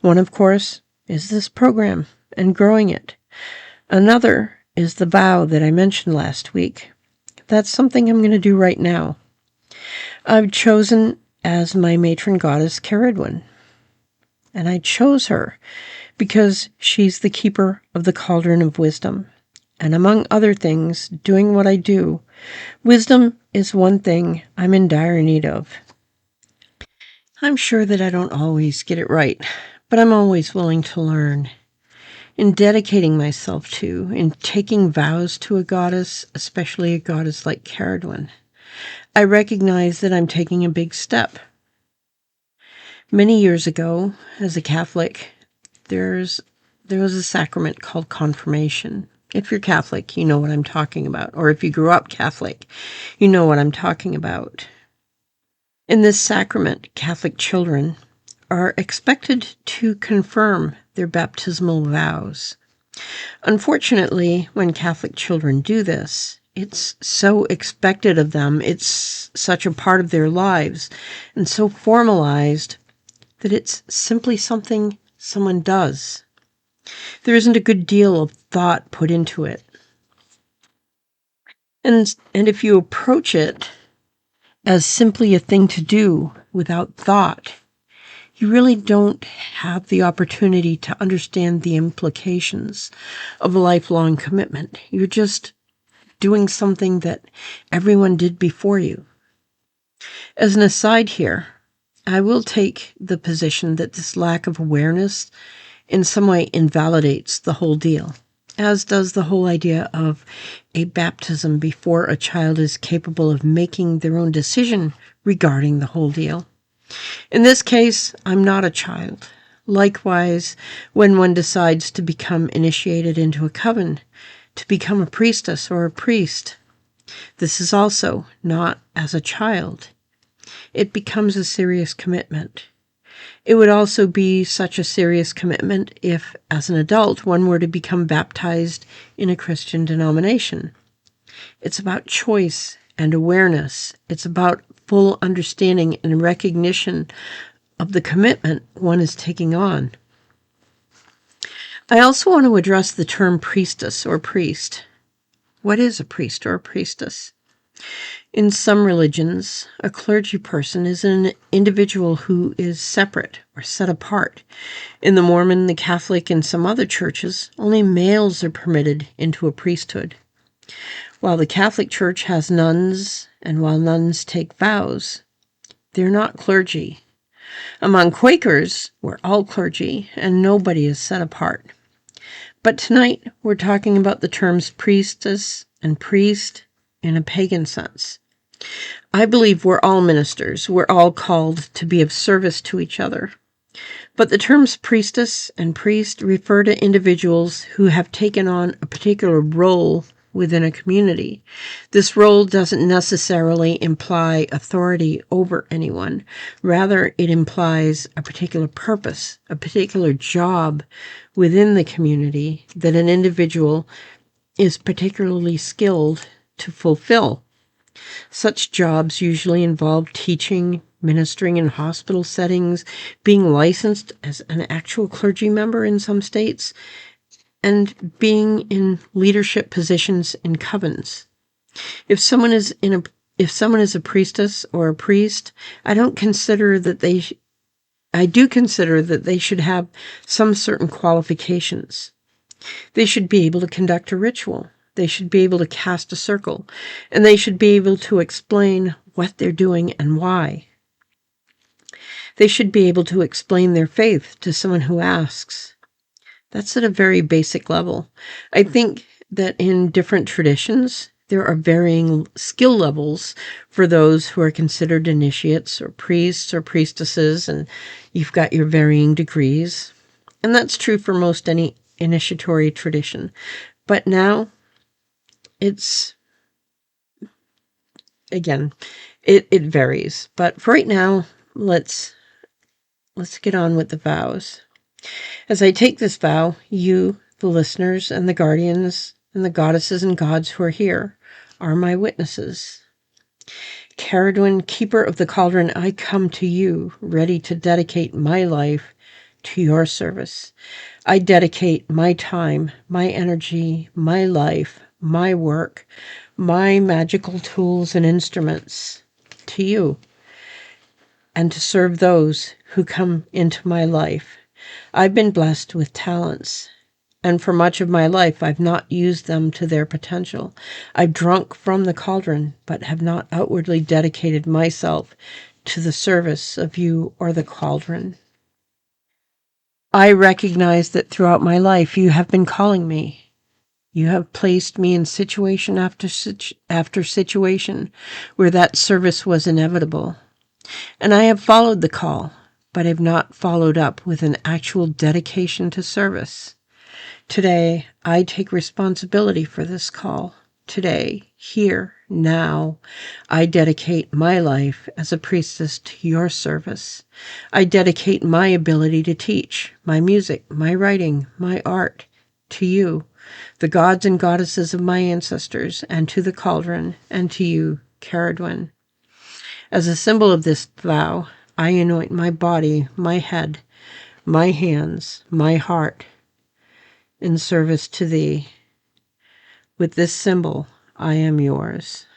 One, of course, is this program and growing it. Another is the vow that I mentioned last week. That's something I'm going to do right now. I've chosen as my matron goddess Ceridwen. And I chose her because she's the keeper of the cauldron of wisdom. And among other things, doing what I do, wisdom is one thing I'm in dire need of. I'm sure that I don't always get it right, but I'm always willing to learn. In dedicating myself to, in taking vows to a goddess, especially a goddess like Ceridwen, I recognize that I'm taking a big step. Many years ago, as a Catholic, there was a sacrament called confirmation. If you're Catholic, you know what I'm talking about. Or if you grew up Catholic, you know what I'm talking about. In this sacrament, Catholic children are expected to confirm their baptismal vows. Unfortunately, when Catholic children do this, it's so expected of them, it's such a part of their lives, and so formalized that it's simply something someone does. There isn't a good deal of thought put into it. And if you approach it as simply a thing to do without thought, you really don't have the opportunity to understand the implications of a lifelong commitment. You're just doing something that everyone did before you. As an aside here, I will take the position that this lack of awareness in some way invalidates the whole deal, as does the whole idea of a baptism before a child is capable of making their own decision regarding the whole deal. In this case, I'm not a child. Likewise, when one decides to become initiated into a coven, to become a priestess or a priest, this is also not as a child. It becomes a serious commitment. It would also be such a serious commitment if, as an adult, one were to become baptized in a Christian denomination. It's about choice and awareness. It's about full understanding and recognition of the commitment one is taking on. I also want to address the term priestess or priest. What is a priest or a priestess? In some religions, a clergy person is an individual who is separate or set apart. In the Mormon, the Catholic, and some other churches, only males are permitted into a priesthood. While the Catholic Church has nuns, and while nuns take vows, they're not clergy. Among Quakers, we're all clergy, and nobody is set apart. But tonight, we're talking about the terms priestess and priest in a pagan sense. I believe we're all ministers. We're all called to be of service to each other. But the terms priestess and priest refer to individuals who have taken on a particular role within a community. This role doesn't necessarily imply authority over anyone. Rather, it implies a particular purpose, a particular job within the community that an individual is particularly skilled to fulfill. Such jobs usually involve teaching, ministering in hospital settings, being licensed as an actual clergy member in some states, and being in leadership positions in covens. If someone is a priestess or a priest, I do consider that they should have some certain qualifications. They should be able to conduct a ritual. They should be able to cast a circle, and they should be able to explain what they're doing and why. They should be able to explain their faith to someone who asks. That's at a very basic level. I think that in different traditions, there are varying skill levels for those who are considered initiates or priests or priestesses, and you've got your varying degrees. And that's true for most any initiatory tradition. But now, it varies. But for right now, let's get on with the vows. As I take this vow, you, the listeners, and the guardians, and the goddesses and gods who are here, are my witnesses. Caradwin, keeper of the cauldron, I come to you, ready to dedicate my life to your service. I dedicate my time, my energy, my life, my work, my magical tools and instruments to you, and to serve those who come into my life. I've been blessed with talents, and for much of my life I've not used them to their potential. I've drunk from the cauldron, but have not outwardly dedicated myself to the service of you or the cauldron. I recognize that throughout my life you have been calling me. You have placed me in situation after situation where that service was inevitable. And I have followed the call, but have not followed up with an actual dedication to service. Today, I take responsibility for this call. Today, here, now, I dedicate my life as a priestess to your service. I dedicate my ability to teach, my music, my writing, my art, to you, the gods and goddesses of my ancestors, and to the cauldron, and to you, Caradwin. As a symbol of this vow, I anoint my body, my head, my hands, my heart, in service to thee. With this symbol, I am yours.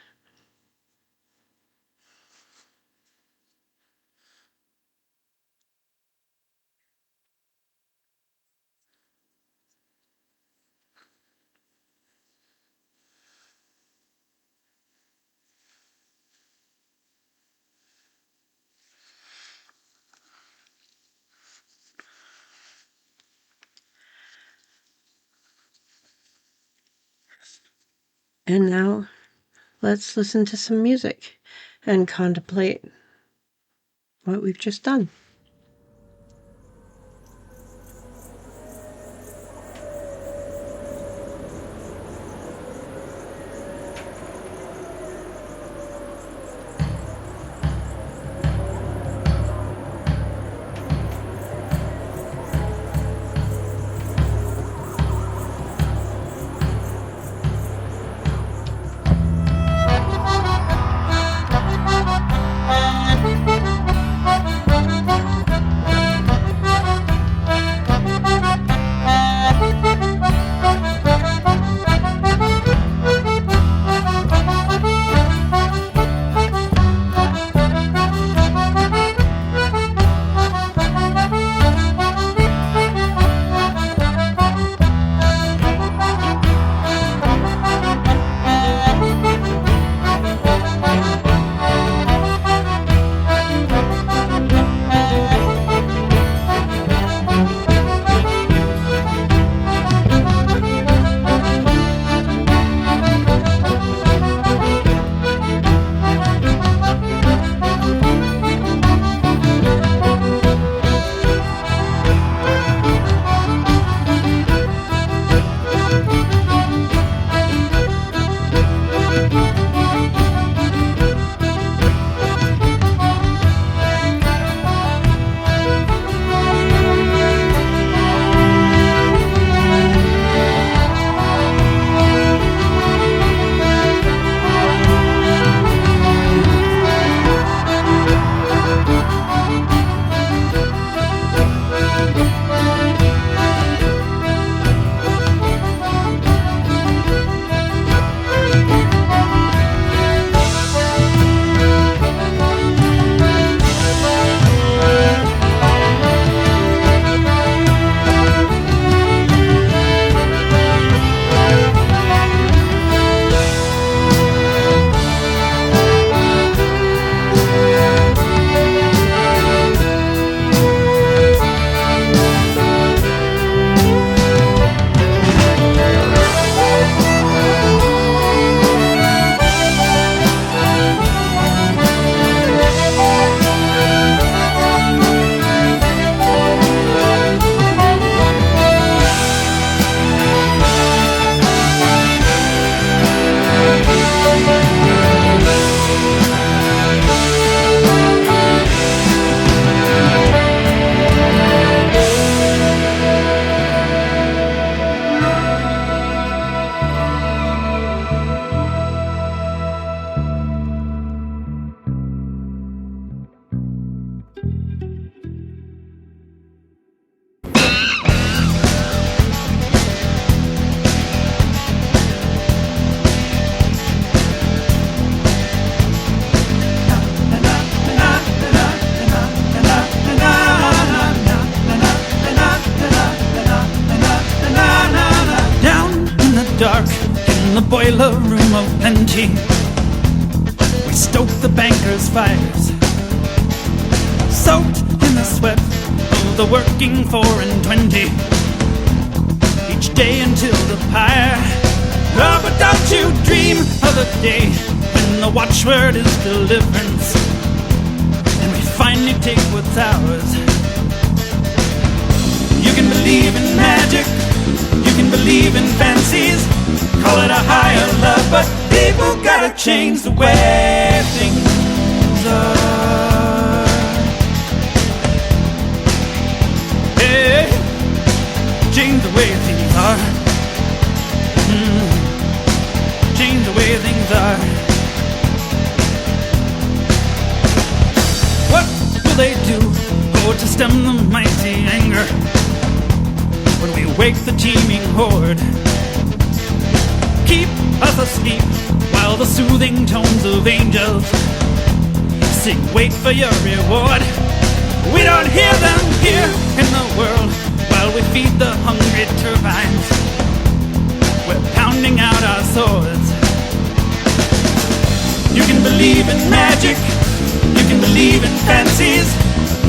And now, let's listen to some music and contemplate what we've just done. dark in the boiler room of plenty. We stoke the bankers' fires, soaked in the sweat of the working 4 and 20. Each day until the pyre. Oh, but don't you dream of the day when the watchword is deliverance, and we finally take what's ours. You can believe in magic, you can believe in fancies, call it a higher love, but people gotta change the way things are. Hey, change the way things are. Change the way things are. What will they do, oh, to stem the mighty anger when we wake the teeming horde? Keep us asleep while the soothing tones of angels sing, wait for your reward. We don't hear them here in the world while we feed the hungry turbines. We're pounding out our swords. You can believe in magic, you can believe in fancies,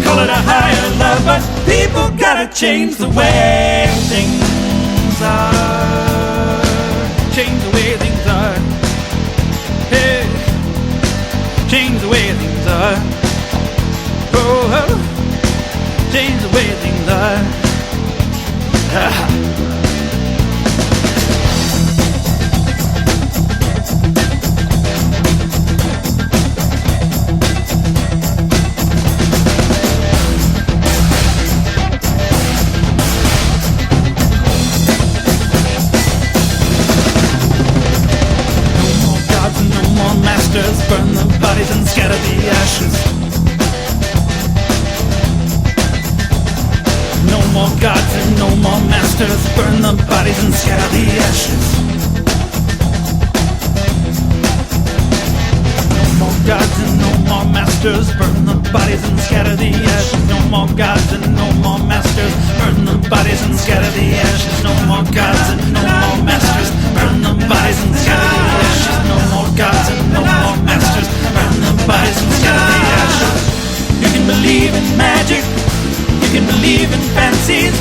call it a higher love, but people gotta change the way things are. Change the way things are. Hey, change the way things are. oh, change the way things are. Burn the bodies and scatter the ashes. No more gods and no more masters. Burn the bodies and scatter the ashes. No more gods and no more masters. Burn the bodies and scatter the ashes. No more gods and no more masters. Burn the bodies and scatter the ashes. No more gods and no more masters. Burn the bodies and scatter the ashes. No more gods and no more masters. Burn the bodies and scatter the ashes. You can believe in magic. You can believe in fancies.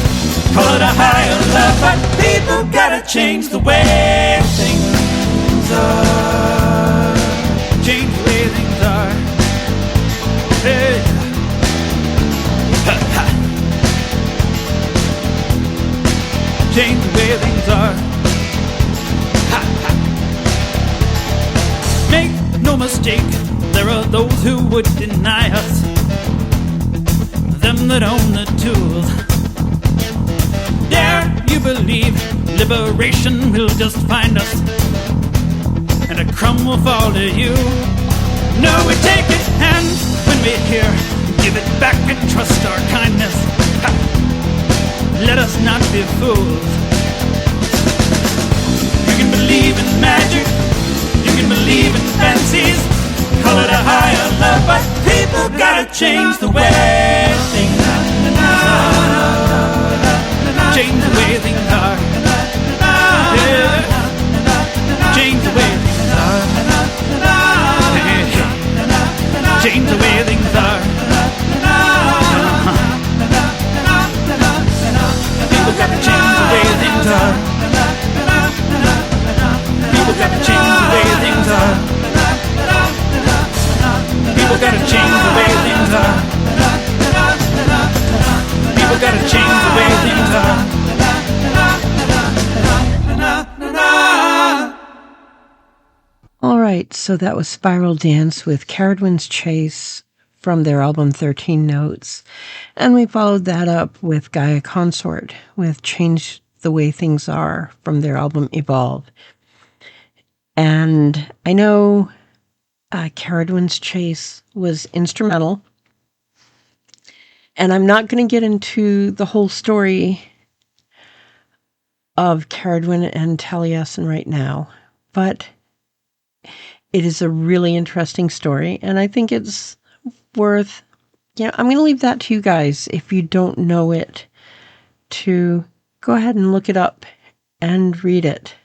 Call it a higher love, but people gotta change the way things are. Change the way things are. Hey. Change the way things are. Make no mistake, there are those who would deny us, them that own the tools. Dare you believe liberation will just find us, and a crumb will fall to you? No, we take it, and when we're here, give it back and trust our kindness. Ha. Let us not be fools. You can believe in magic, you can believe in fancies, call it a higher love, but people gotta change the way things are. Change the way things are. Yeah. Change the way things are. Yeah. Change the way things are. People gotta change the way things are. People gotta change the way things are. People gotta change the way things are. People gotta change the way things are. All right, so that was Spiral Dance with Caradwin's Chase from their album 13 Notes. And we followed that up with Gaia Consort with Change the Way Things Are from their album Evolve. And I know Caradwin's Chase was instrumental. And I'm not going to get into the whole story of Caradwin and Taliesin right now, but it is a really interesting story, and I think it's worth, I'm going to leave that to you guys, if you don't know it, to go ahead and look it up and read it.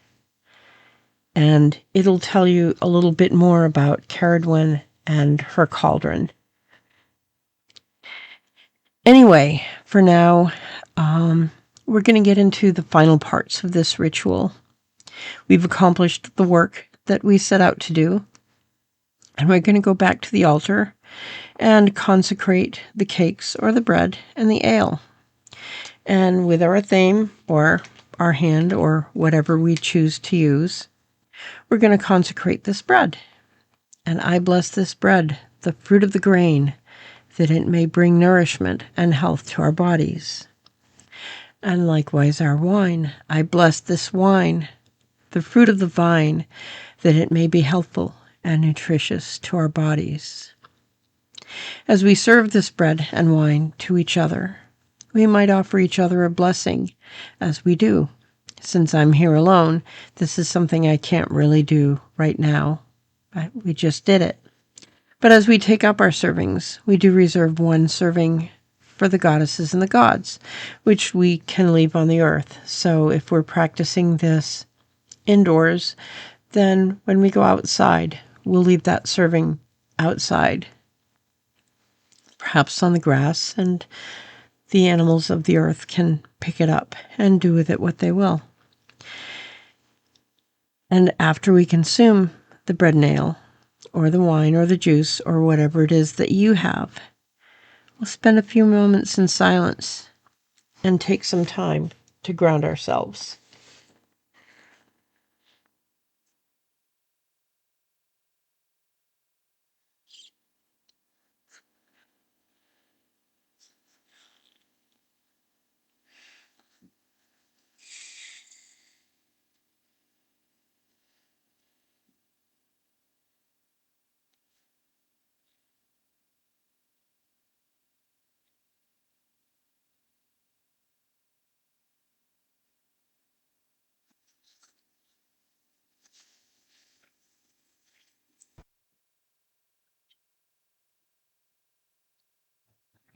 And it'll tell you a little bit more about Caradwin and her cauldron. Anyway, for now, we're going to get into the final parts of this ritual. We've accomplished the work that we set out to do, and we're going to go back to the altar and consecrate the cakes or the bread and the ale. And with our theme or our hand or whatever we choose to use, we're going to consecrate this bread. And I bless this bread, the fruit of the grain, that it may bring nourishment and health to our bodies. And likewise our wine. I bless this wine, the fruit of the vine, that it may be healthful and nutritious to our bodies. As we serve this bread and wine to each other, we might offer each other a blessing, as we do. Since I'm here alone, this is something I can't really do right now. We just did it. But as we take up our servings, we do reserve one serving for the goddesses and the gods, which we can leave on the earth. So if we're practicing this indoors, then when we go outside, we'll leave that serving outside, perhaps on the grass, and the animals of the earth can pick it up and do with it what they will. And after we consume the bread and ale, or the wine, or the juice, or whatever it is that you have, we'll spend a few moments in silence and take some time to ground ourselves.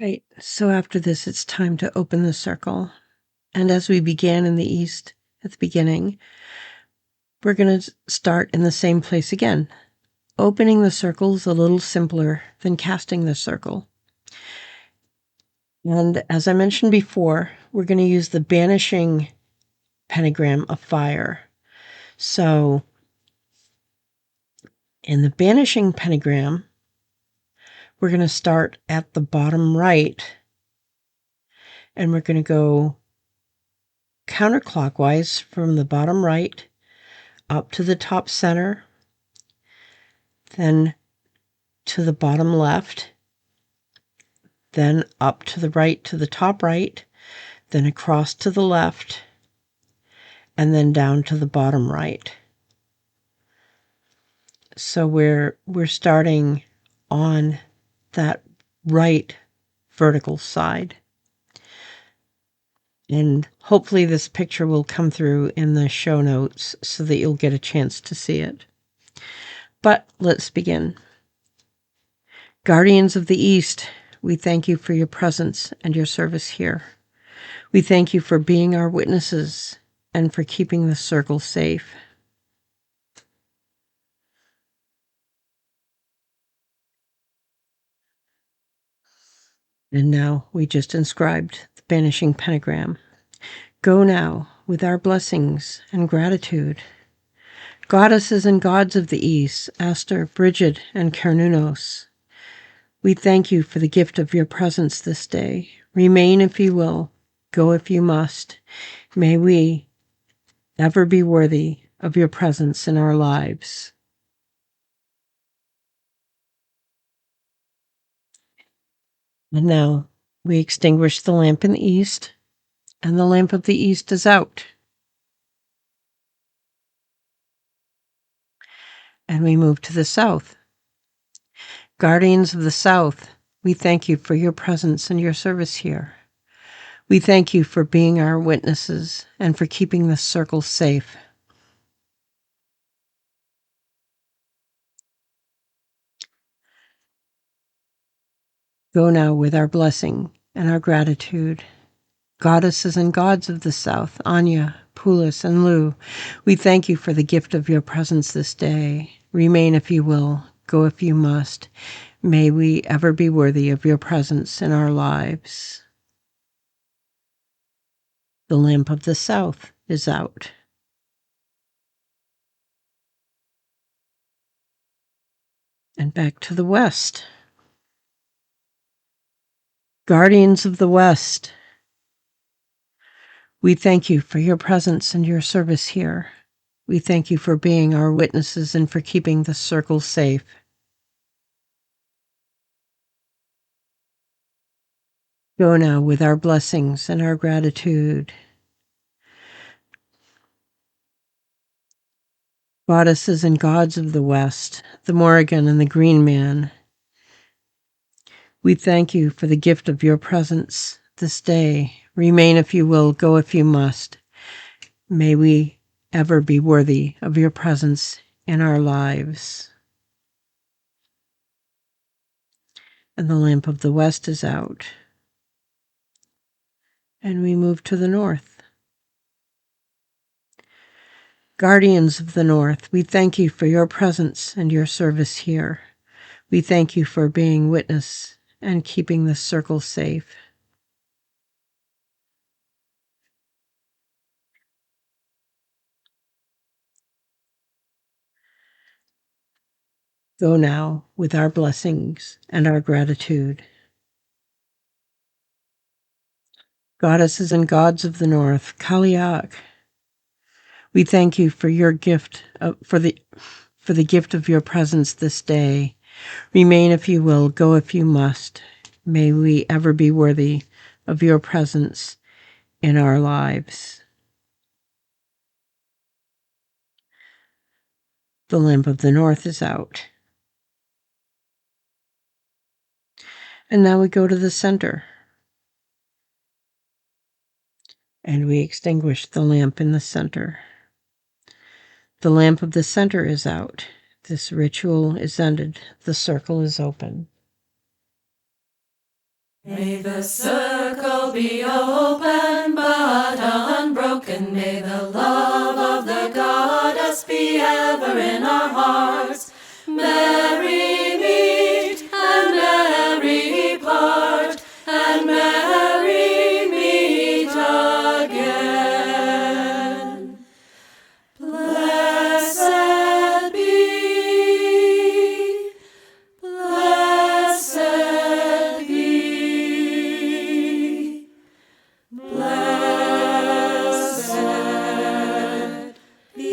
Right, so after this, it's time to open the circle. And as we began in the East at the beginning, we're going to start in the same place again. Opening the circle is a little simpler than casting the circle. And as I mentioned before, we're going to use the banishing pentagram of fire. So in the banishing pentagram, we're going to start at the bottom right, and we're going to go counterclockwise from the bottom right up to the top center, then to the bottom left, then up to the right to the top right, then across to the left, and then down to the bottom right. So we're starting on that right vertical side. And hopefully this picture will come through in the show notes so that you'll get a chance to see it. But let's begin. Guardians of the East, we thank you for your presence and your service here. We thank you for being our witnesses and for keeping the circle safe. And now we just inscribed the banishing pentagram. Go now with our blessings and gratitude. Goddesses and gods of the East, Aster, Bridget, and Carnunos, we thank you for the gift of your presence this day. Remain if you will, go if you must. May we ever be worthy of your presence in our lives. And now we extinguish the lamp in the east, and the lamp of the east is out. And we move to the south. Guardians of the South, we thank you for your presence and your service here. We thank you for being our witnesses and for keeping the circle safe. Go now with our blessing and our gratitude. Goddesses and gods of the South, Anya, Pulis, and Lu, we thank you for the gift of your presence this day. Remain if you will, go if you must. May we ever be worthy of your presence in our lives. The lamp of the South is out. And back to the West. Guardians of the West, we thank you for your presence and your service here. We thank you for being our witnesses and for keeping the circle safe. Go now with our blessings and our gratitude. Goddesses and gods of the West, the Morrigan and the Green Man, we thank you for the gift of your presence this day. Remain if you will, go if you must. May we ever be worthy of your presence in our lives. And the lamp of the West is out. And we move to the north. Guardians of the North, we thank you for your presence and your service here. We thank you for being witness and keeping the circle safe. Go now with our blessings and our gratitude. goddesses and gods of the north, Kaliak. We thank you for your gift, for the gift of your presence this day. Remain if you will, go if you must. May we ever be worthy of your presence in our lives. The lamp of the north is out. And now we go to the center. And we extinguish the lamp in the center. The lamp of the center is out. This ritual is ended. The circle is open. May the circle be open but unbroken. May the love of the goddess be ever in our hearts. Merry meet and merry part, and merry meet again. Blessed be, blessed be, blessed be.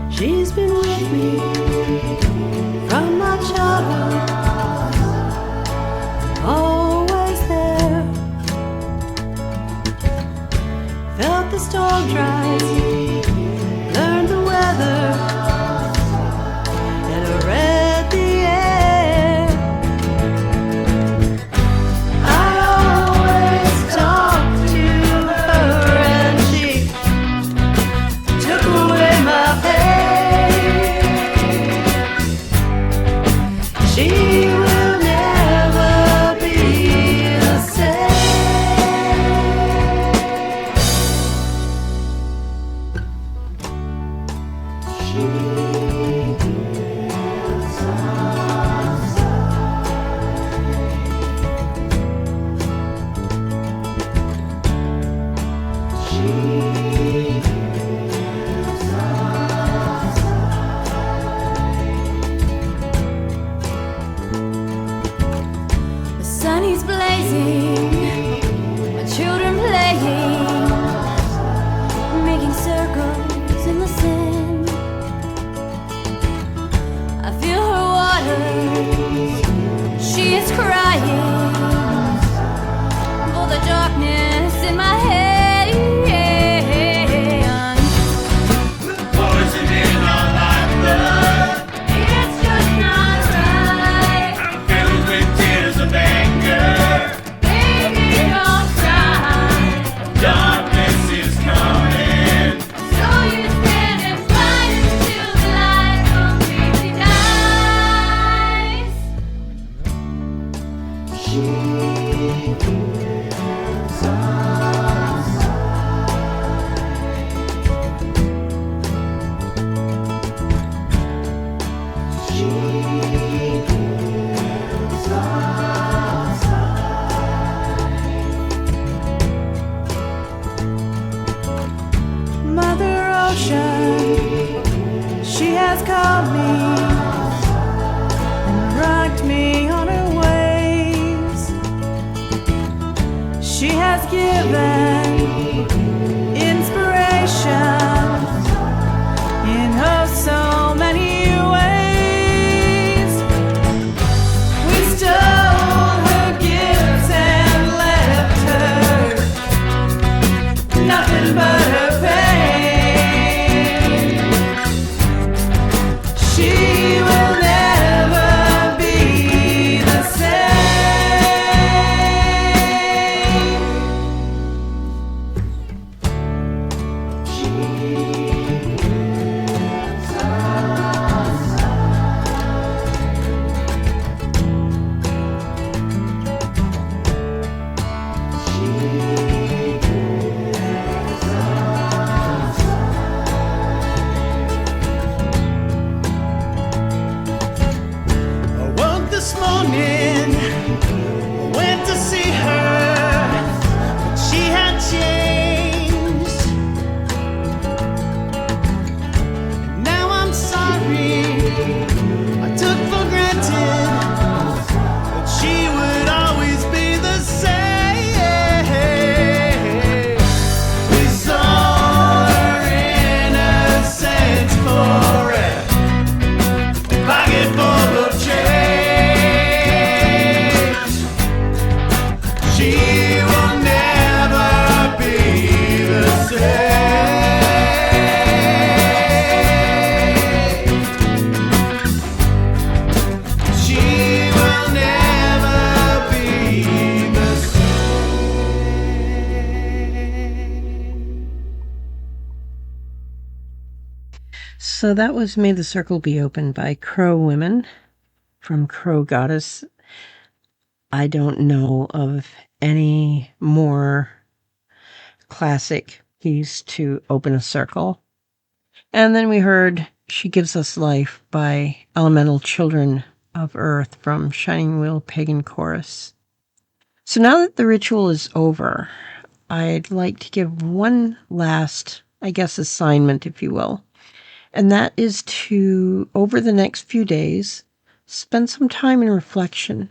She's been with me from my childhood, always there. Felt the storm rise, learned the weather, and I read the air. I always talked to her and she took away my pain. She will never be the The sun is blazing, my children playing, making circles in the sand. I feel her waters, she is crying for the darkness in my head. Poison in our lifeblood, It's just not right. I'm filled with tears of anger. Baby, don't cry. Darkness is coming. So you stand and fight until the light completely dies. Mother Ocean, she has called me and rocked me on her waves. She has given inspiration in oh so many ways. We stole her gifts and left her nothing but her pain. She will never be the same. morning, went to see her, but she had changed. Now I'm sorry, I took for granted that she would always be the same. We saw her innocence for a pocket full of change. She will never be the same. She will never be the same. So that was May the Circle Be Open by Crow Women from Crow Goddess. I don't know of any more classic piece to open a circle. And then we heard She Gives Us Life by Elemental Children of Earth from Shining Wheel Pagan Chorus. So now that the ritual is over, I'd like to give one last, I guess, assignment, if you will. And that is to, over the next few days, spend some time in reflection.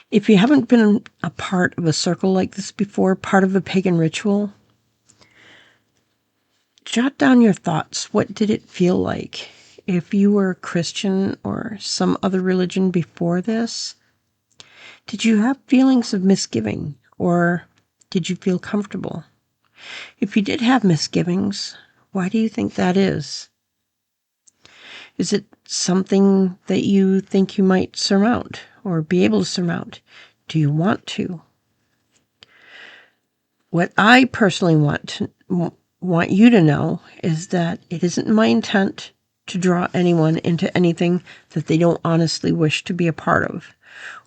If you haven't been a part of a circle like this before, part of a pagan ritual, jot down your thoughts. What did it feel like? If you were Christian or some other religion before this, did you have feelings of misgiving, or did you feel comfortable? If you did have misgivings, why do you think that is? Is it something that you think you might surmount or be able to surmount? Do you want to? What I personally want you to know is that it isn't my intent to draw anyone into anything that they don't honestly wish to be a part of,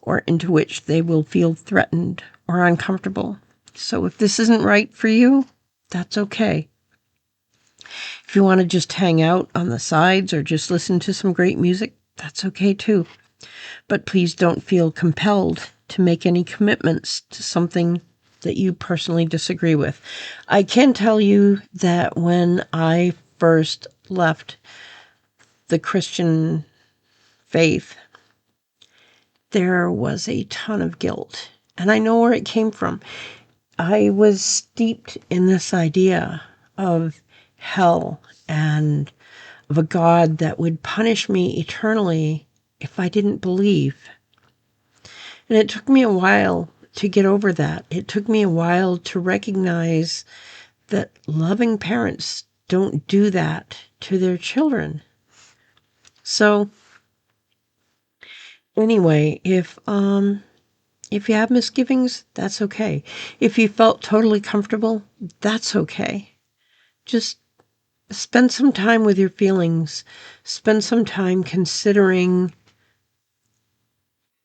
or into which they will feel threatened or uncomfortable. So if this isn't right for you, that's okay. If you want to just hang out on the sides or just listen to some great music, that's okay too. But please don't feel compelled to make any commitments to something that you personally disagree with. I can tell you that when I first left the Christian faith, there was a ton of guilt, and I know where it came from. I was steeped in this idea of hell and of a God that would punish me eternally if I didn't believe. And it took me a while to get over that. It took me a while to recognize that loving parents don't do that to their children. So anyway, if you have misgivings, that's okay. If you felt totally comfortable, that's okay. Just spend some time with your feelings. Spend some time considering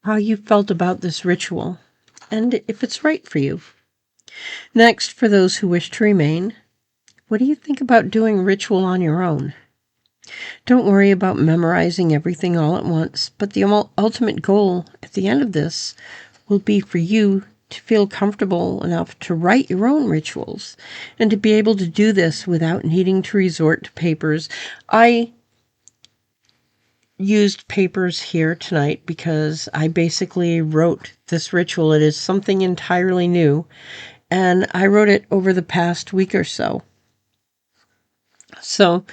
how you felt about this ritual and if it's right for you. Next, for those who wish to remain, what do you think about doing ritual on your own? Don't worry about memorizing everything all at once, but the ultimate goal at the end of this will be for you to feel comfortable enough to write your own rituals and to be able to do this without needing to resort to papers. I used papers here tonight because I basically wrote this ritual. It is something entirely new, and I wrote it over the past week or so. So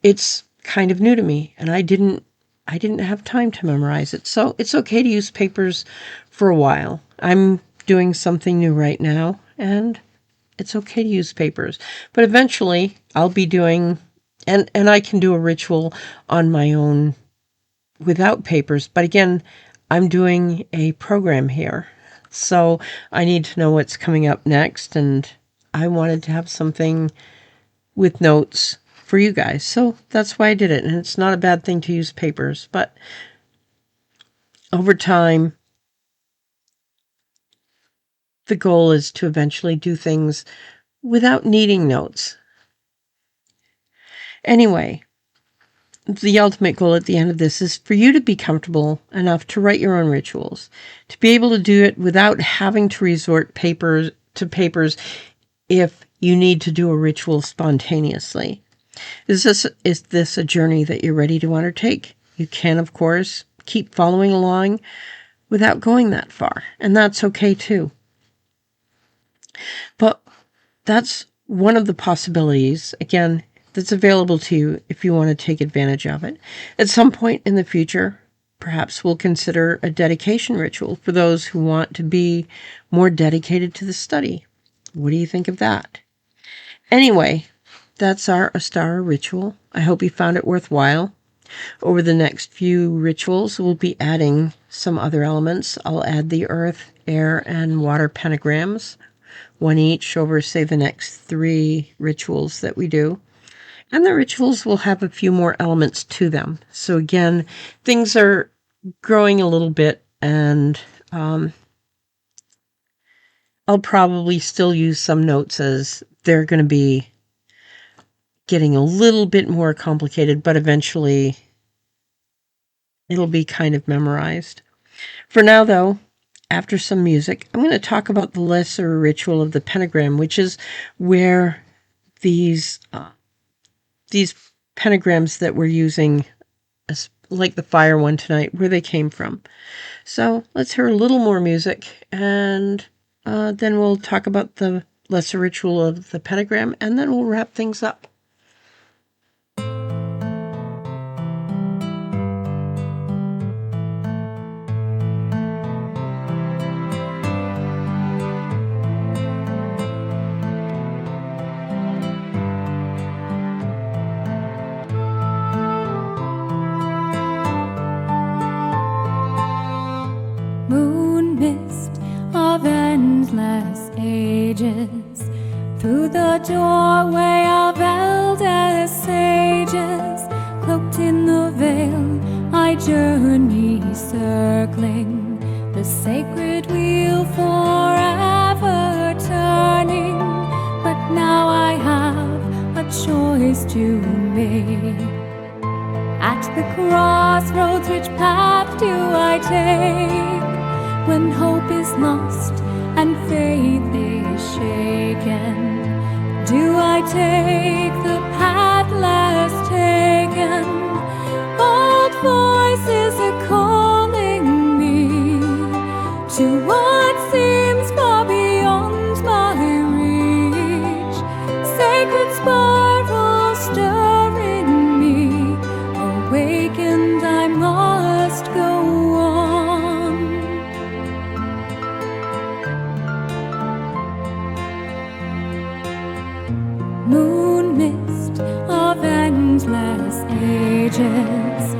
it's kind of new to me, and I didn't have time to memorize it. So it's okay to use papers for a while. I'm doing something new right now, and it's okay to use papers. But eventually I'll be doing, and I can do a ritual on my own without papers. But again, I'm doing a program here, so I need to know what's coming up next, and I wanted to have something with notes for you guys. So that's why I did it. And it's not a bad thing to use papers, but over time, the goal is to eventually do things without needing notes. Anyway, the ultimate goal at the end of this is for you to be comfortable enough to write your own rituals, to be able to do it without having to resort to papers if you need to do a ritual spontaneously. Is this a journey that you're ready to undertake? You can, of course, keep following along without going that far, and that's okay too. But that's one of the possibilities, again, that's available to you if you want to take advantage of it. At some point in the future, perhaps we'll consider a dedication ritual for those who want to be more dedicated to the study. What do you think of that? Anyway, that's our Ostara ritual. I hope you found it worthwhile. Over the next few rituals, we'll be adding some other elements. I'll add the earth, air, and water pentagrams, one each over, say, the next 3 rituals that we do. And the rituals will have a few more elements to them. So again, things are growing a little bit, and I'll probably still use some notes as they're going to be getting a little bit more complicated, but eventually it'll be kind of memorized. For now, though, after some music, I'm going to talk about the lesser ritual of the pentagram, which is where these pentagrams that we're using, like the fire one tonight, where they came from. So let's hear a little more music, and then we'll talk about the lesser ritual of the pentagram, and then we'll wrap things up. Moon mist of endless ages, through the doorway of elder sages, cloaked in the veil, I journey circling the sacred wheel, forever turning. But now I have a choice to make. At the crossroads, which path do I take? When hope is lost and faith is shaken, do I take the path less taken? Old voices are calling me to what seems far beyond my reach. Sacred spirals stir in me, awakened I must go on. Moon mist of endless ages,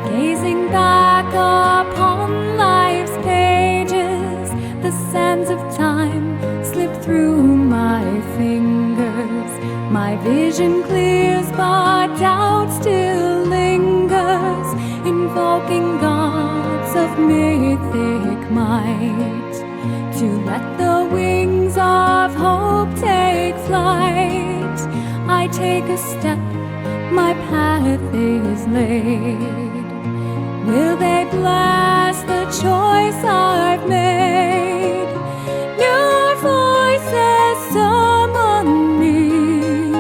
gazing back upon life's pages, the sands of time slip through my fingers. My vision clears, but doubt still lingers, invoking gods of mythic might to let the wings of hope take flight. I take a step, my path is laid. Will they bless the choice I've made? New voices summon me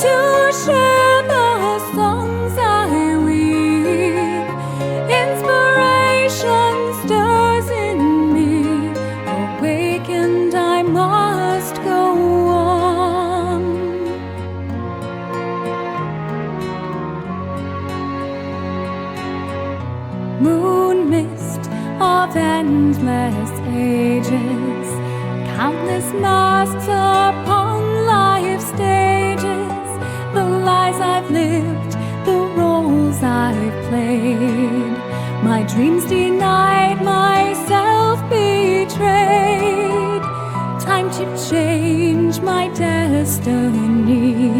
to share the songs I weave. Inspiration stirs in me, awakened I must go on. Moon mist of endless ages, countless masks upon life's stages, the lies I've lived, the roles I've played, my dreams denied, myself betrayed. Time to change my destiny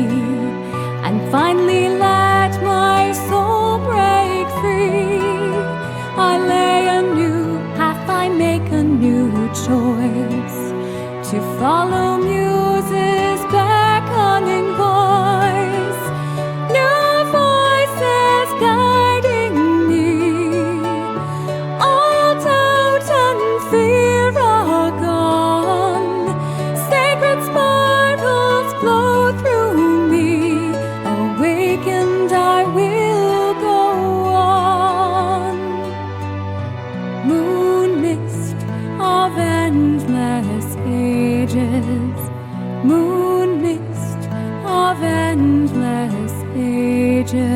and finally let my soul break free. I lay a new path, I make a new choice to follow muse's beckoning voice. New voices moon mist of endless ages, moon mist of endless ages.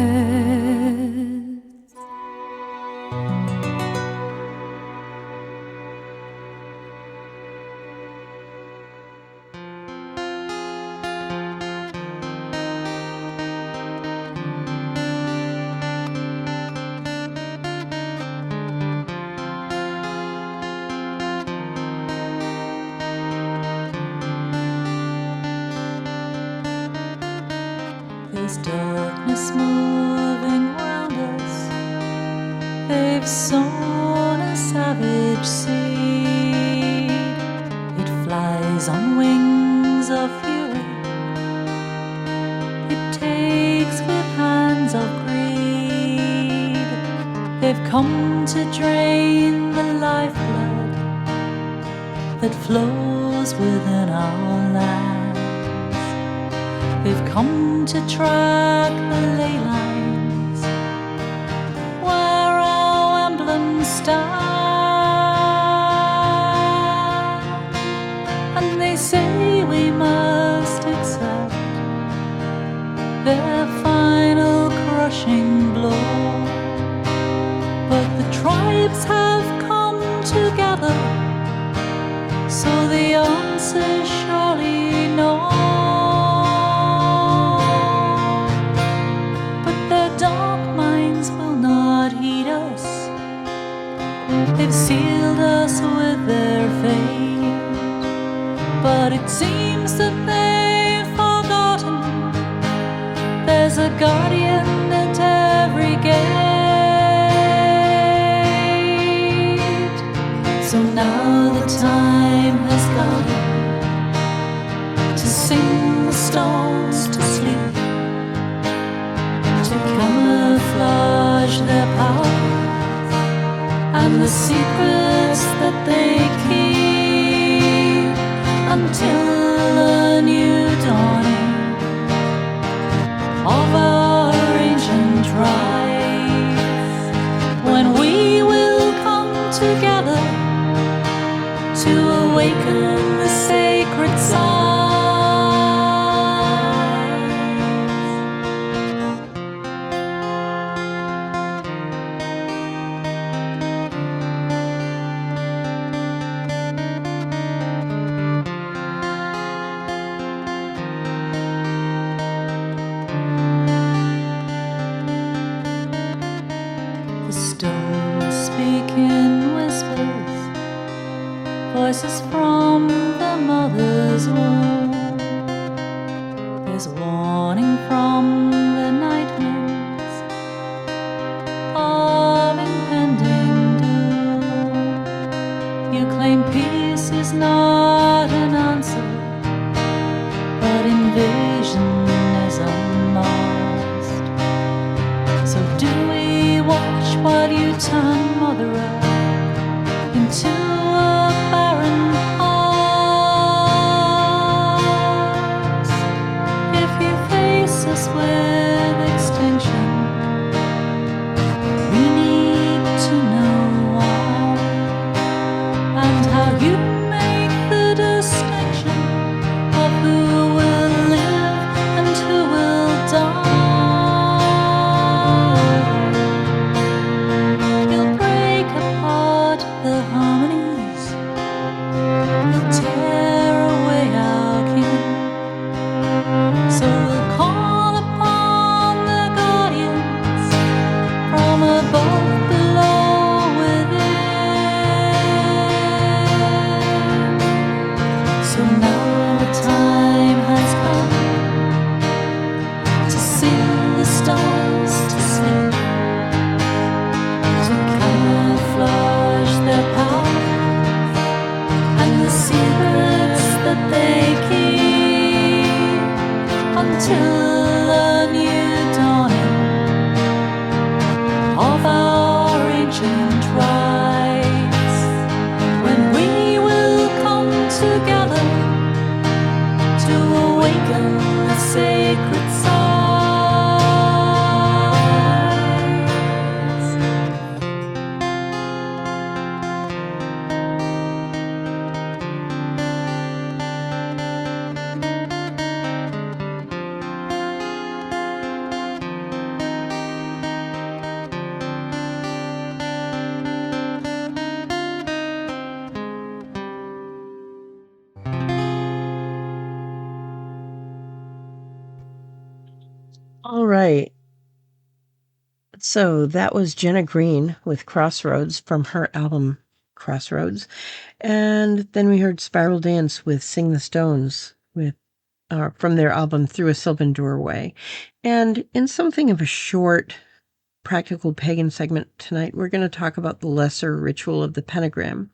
There's darkness moving round us. They've sown a savage seed. It flies on wings of fury. It takes with hands of greed. They've come to drain the lifeblood that flows within our land. They've come to track the ley lines where our emblems stand, and they say we must accept their final crushing blow. But the tribes have come together, so the answer surely known. They've sealed us with their fate, but it seems that they've forgotten there's a guardian at every gate. So now the time has come to sing the stones to sleep, to camouflage their power and the secrets that they keep, until a new dawning of our ancient rise, when we will come together to awaken the sacred signs. Stones speak in whispers, voices from the mother's womb. There's warning from the night winds of impending doom. You claim peace is not an answer, but invasion is a must. So do we watch while you turn Mother Earth into a barren heart? If you face us with extinction, we need to know why, and how you make the distinction of who will live and who will die. Break apart All right. So that was Jenna Green with Crossroads from her album Crossroads. And then we heard Spiral Dance with Sing the Stones with from their album Through a Sylvan Doorway. And in something of a short practical pagan segment tonight, we're going to talk about the lesser ritual of the pentagram.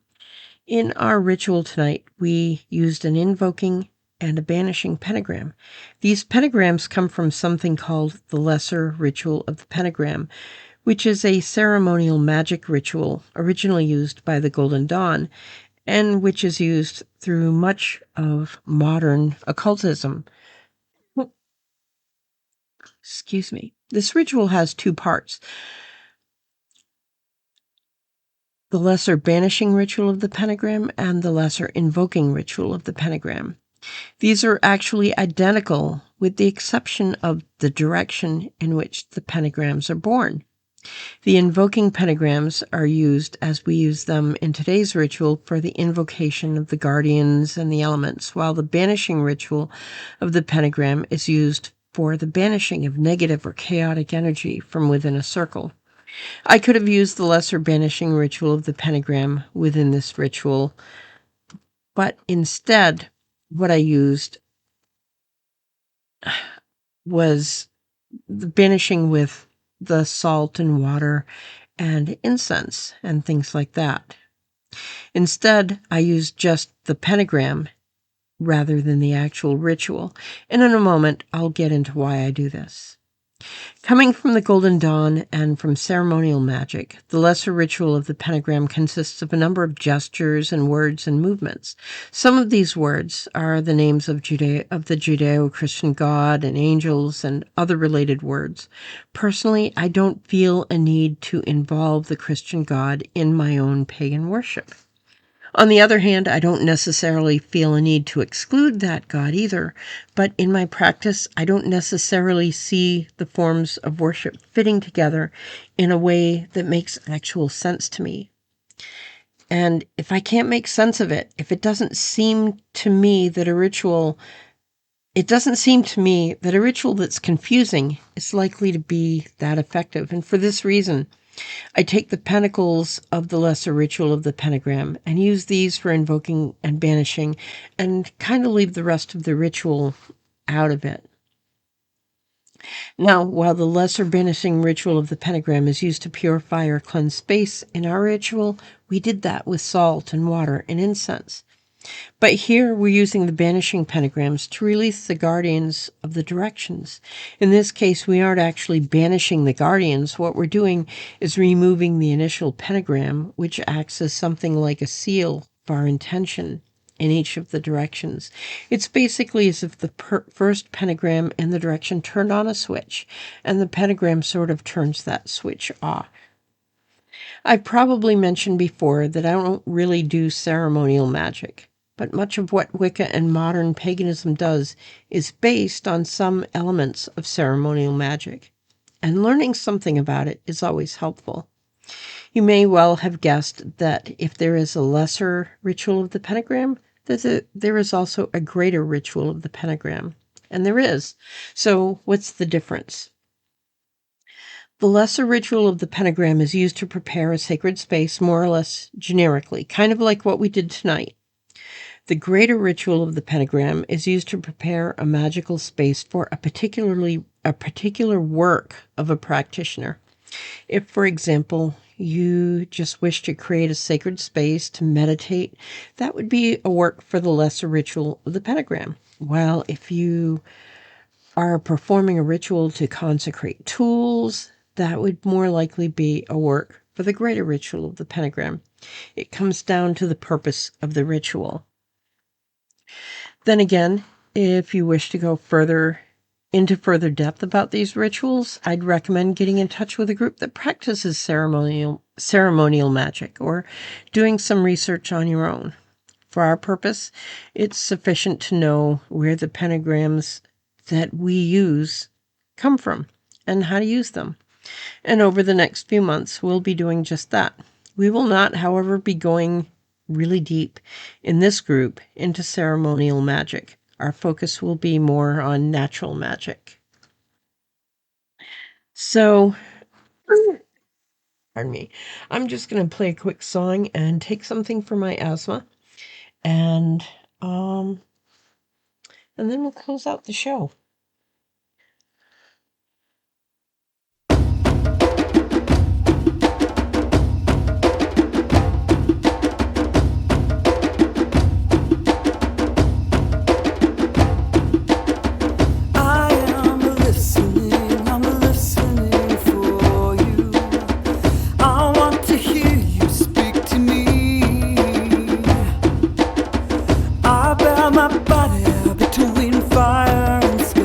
In our ritual tonight, we used an invoking and a banishing pentagram. These pentagrams come from something called the lesser ritual of the pentagram, which is a ceremonial magic ritual originally used by the Golden Dawn, and which is used through much of modern occultism. Excuse me. This ritual has two parts: the lesser banishing ritual of the pentagram and the lesser invoking ritual of the pentagram. These are actually identical, with the exception of the direction in which the pentagrams are born. The invoking pentagrams are used as we use them in today's ritual for the invocation of the guardians and the elements, while the banishing ritual of the pentagram is used for the banishing of negative or chaotic energy from within a circle. I could have used the lesser banishing ritual of the pentagram within this ritual, but instead, what I used was the banishing with the salt and water and incense and things like that. Instead, I used just the pentagram rather than the actual ritual, and in a moment, I'll get into why I do this. Coming from the Golden Dawn and from ceremonial magic, the lesser ritual of the pentagram consists of a number of gestures and words and movements. Some of these words are the names of the Judeo-Christian God and angels and other related words. Personally, I don't feel a need to involve the Christian God in my own pagan worship. On the other hand, I don't necessarily feel a need to exclude that God either, but in my practice, I don't necessarily see the forms of worship fitting together in a way that makes actual sense to me. And if I can't make sense of it, if it doesn't seem to me that a ritual that's confusing is likely to be that effective. And for this reason, I take the pentacles of the lesser ritual of the pentagram and use these for invoking and banishing, and kind of leave the rest of the ritual out of it. Now, while the lesser banishing ritual of the pentagram is used to purify or cleanse space, in our ritual, we did that with salt and water and incense. But here we're using the banishing pentagrams to release the guardians of the directions. In this case, we aren't actually banishing the guardians. What we're doing is removing the initial pentagram, which acts as something like a seal of our intention in each of the directions. It's basically as if the first pentagram in the direction turned on a switch, and the pentagram sort of turns that switch off. I've probably mentioned before that I don't really do ceremonial magic, but much of what Wicca and modern paganism does is based on some elements of ceremonial magic, and learning something about it is always helpful. You may well have guessed that if there is a lesser ritual of the pentagram, there is also a greater ritual of the pentagram, and there is. So what's the difference? The lesser ritual of the pentagram is used to prepare a sacred space more or less generically, kind of like what we did tonight. The greater ritual of the pentagram is used to prepare a magical space for a particular work of a practitioner. If, for example, you just wish to create a sacred space to meditate, that would be a work for the lesser ritual of the pentagram. While if you are performing a ritual to consecrate tools, that would more likely be a work for the greater ritual of the pentagram. It comes down to the purpose of the ritual. Then again, if you wish to go into further depth about these rituals, I'd recommend getting in touch with a group that practices ceremonial magic, or doing some research on your own. For our purpose, it's sufficient to know where the pentagrams that we use come from and how to use them. And over the next few months, we'll be doing just that. We will not, however, be going really deep in this group into ceremonial magic. Our focus will be more on natural magic. So, pardon me, I'm just going to play a quick song and take something for my asthma, and then we'll close out the show. My body between fire and sky.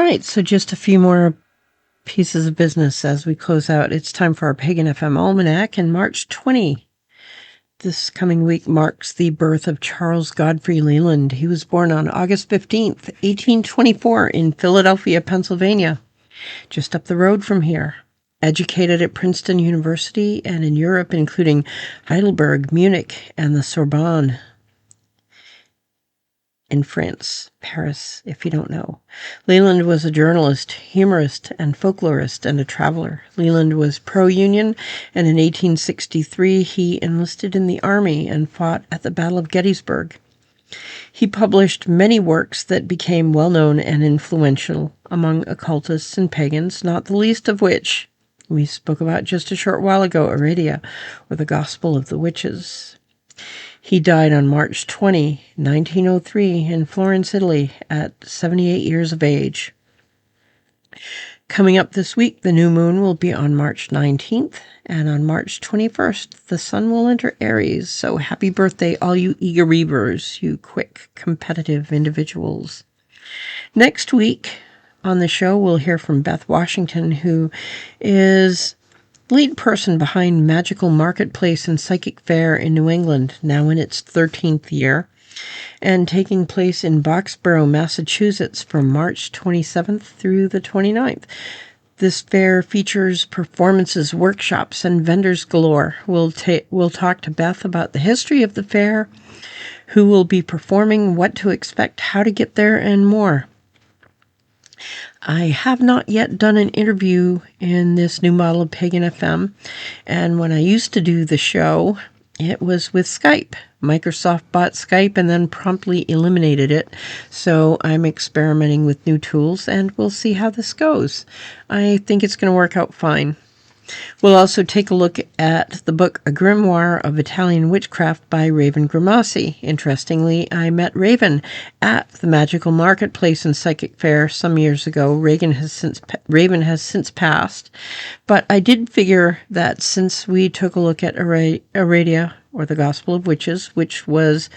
right, so just a few more pieces of business as we close out. It's time for our Pagan FM Almanac, and March 20. This coming week marks the birth of Charles Godfrey Leland. He was born on August 15th, 1824 in Philadelphia, Pennsylvania, just up the road from here. Educated at Princeton University and in Europe, including Heidelberg, Munich, and the Sorbonne. In France, Paris, if you don't know. Leland was a journalist, humorist, and folklorist, and a traveler. Leland was pro-Union, and in 1863 he enlisted in the army and fought at the Battle of Gettysburg. He published many works that became well-known and influential among occultists and pagans, not the least of which we spoke about just a short while ago, Aradia, or the Gospel of the Witches. He died on March 20, 1903, in Florence, Italy, at 78 years of age. Coming up this week, the new moon will be on March 19th, and on March 21st, the sun will enter Aries. So happy birthday, all you eager reavers, you quick, competitive individuals. Next week on the show, we'll hear from Beth Washington, who is lead person behind Magical Marketplace and Psychic Fair in New England, now in its 13th year, and taking place in Boxborough, Massachusetts from March 27th through the 29th. This fair features performances, workshops, and vendors galore. We'll talk to Beth about the history of the fair, who will be performing, what to expect, how to get there, and more. I have not yet done an interview in this new model of Pagan FM, and when I used to do the show, it was with Skype. Microsoft bought Skype and then promptly eliminated it, so I'm experimenting with new tools, and we'll see how this goes. I think it's going to work out fine. We'll also take a look at the book A Grimoire of Italian Witchcraft by Raven Grimassi. Interestingly, I met Raven at the Magical Marketplace and Psychic Fair some years ago. Raven has since passed, but I did figure that since we took a look at Aradia, or the Gospel of Witches, which was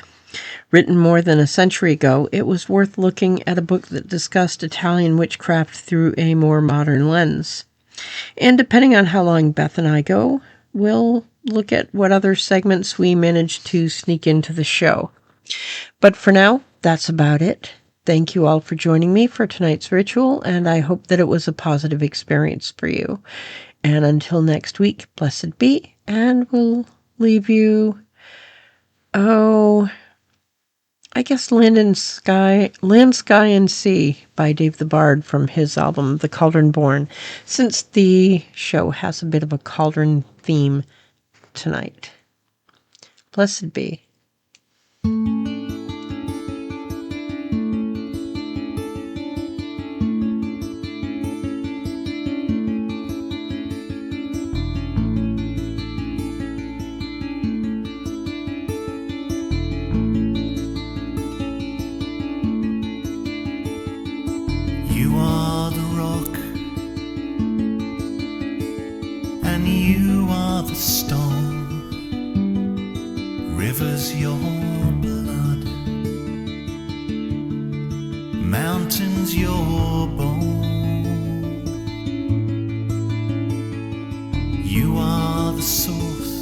written more than a century ago, it was worth looking at a book that discussed Italian witchcraft through a more modern lens. And depending on how long Beth and I go, we'll look at what other segments we manage to sneak into the show. But for now, that's about it. Thank you all for joining me for tonight's ritual, and I hope that it was a positive experience for you. And until next week, blessed be, and we'll leave you, I guess Land, Sky and Sea by Dave the Bard from his album The Cauldron Born, since the show has a bit of a cauldron theme tonight. Blessed be. Rivers your blood, mountains your bone. You are the source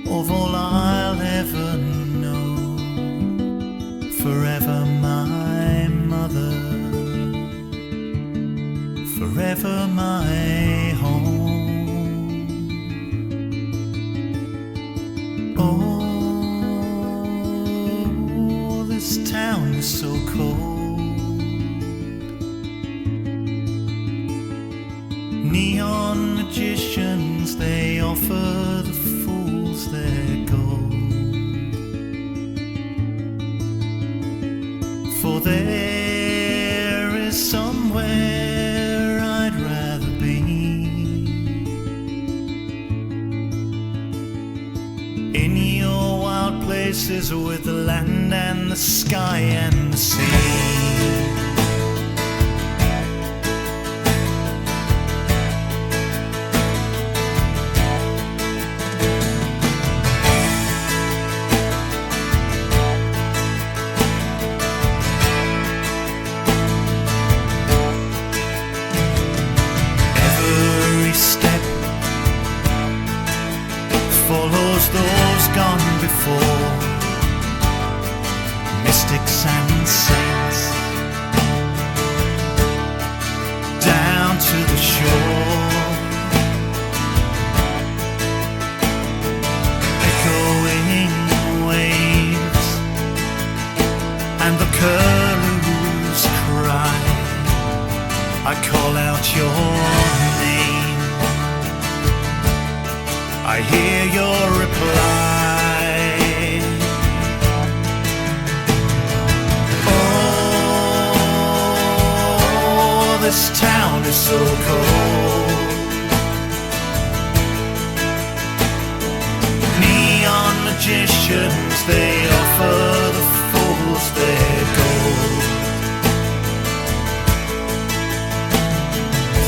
of all I'll ever know. Forever my mother, forever my home. Oh, this town is so cold. Neon magicians, they offer the fools their gold. For there is somewhere I'd rather be, in your wild places with the land and the sky and the sea. those gone before, mystics and saints, down to the shore, echoing waves, and the curlews cry. I call out your name, I hear your reply. Oh, this town is so cold. Neon magicians, they offer the fools their gold.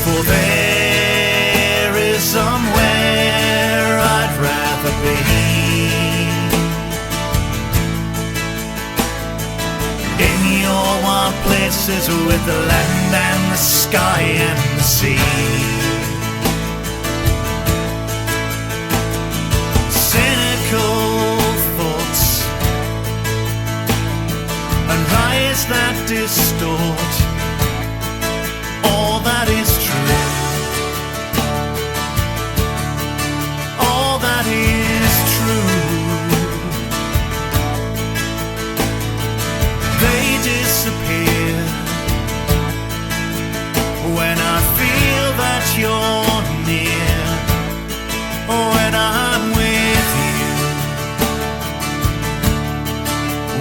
For there is somewhere I'd rather be, in your wild places with the land and the sky and the sea. Cynical thoughts and lies that distort all that is true, all that is true. They disappear when I feel that you're near, when I'm with you,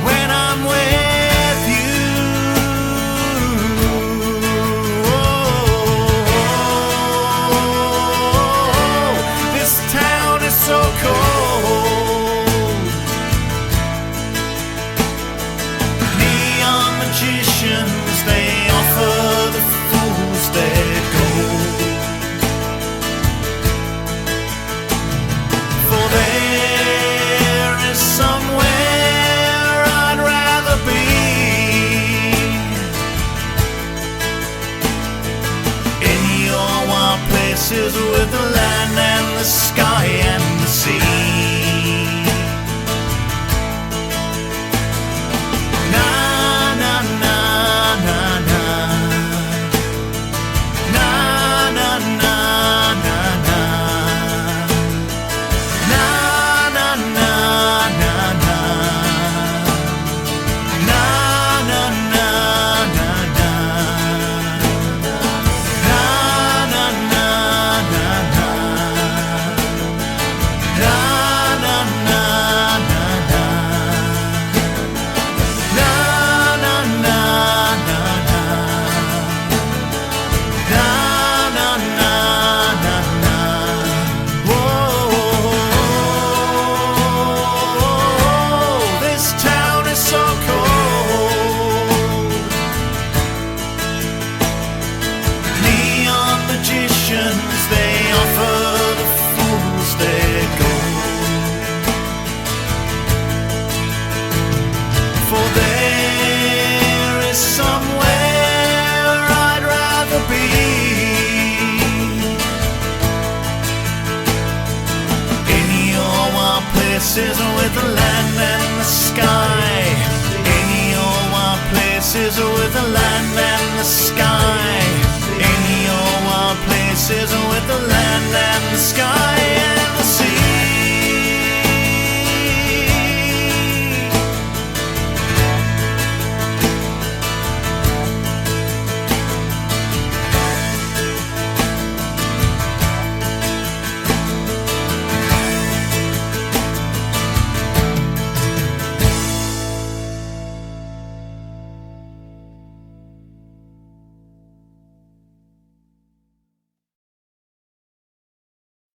when I'm with you. So cold. Neon magicians, they offer the fools their gold. For there is somewhere I'd rather be, in your wild places with the land and the sky and the sea. Na na na na na, na na na na na, na na na na na, na na na na na, na na na na na. They offer the fools their gold. For there is somewhere I'd rather be, in your wild places with the land and the sky, in your wild places with the land and the sky, in your wild places with the land and the sky and the sea.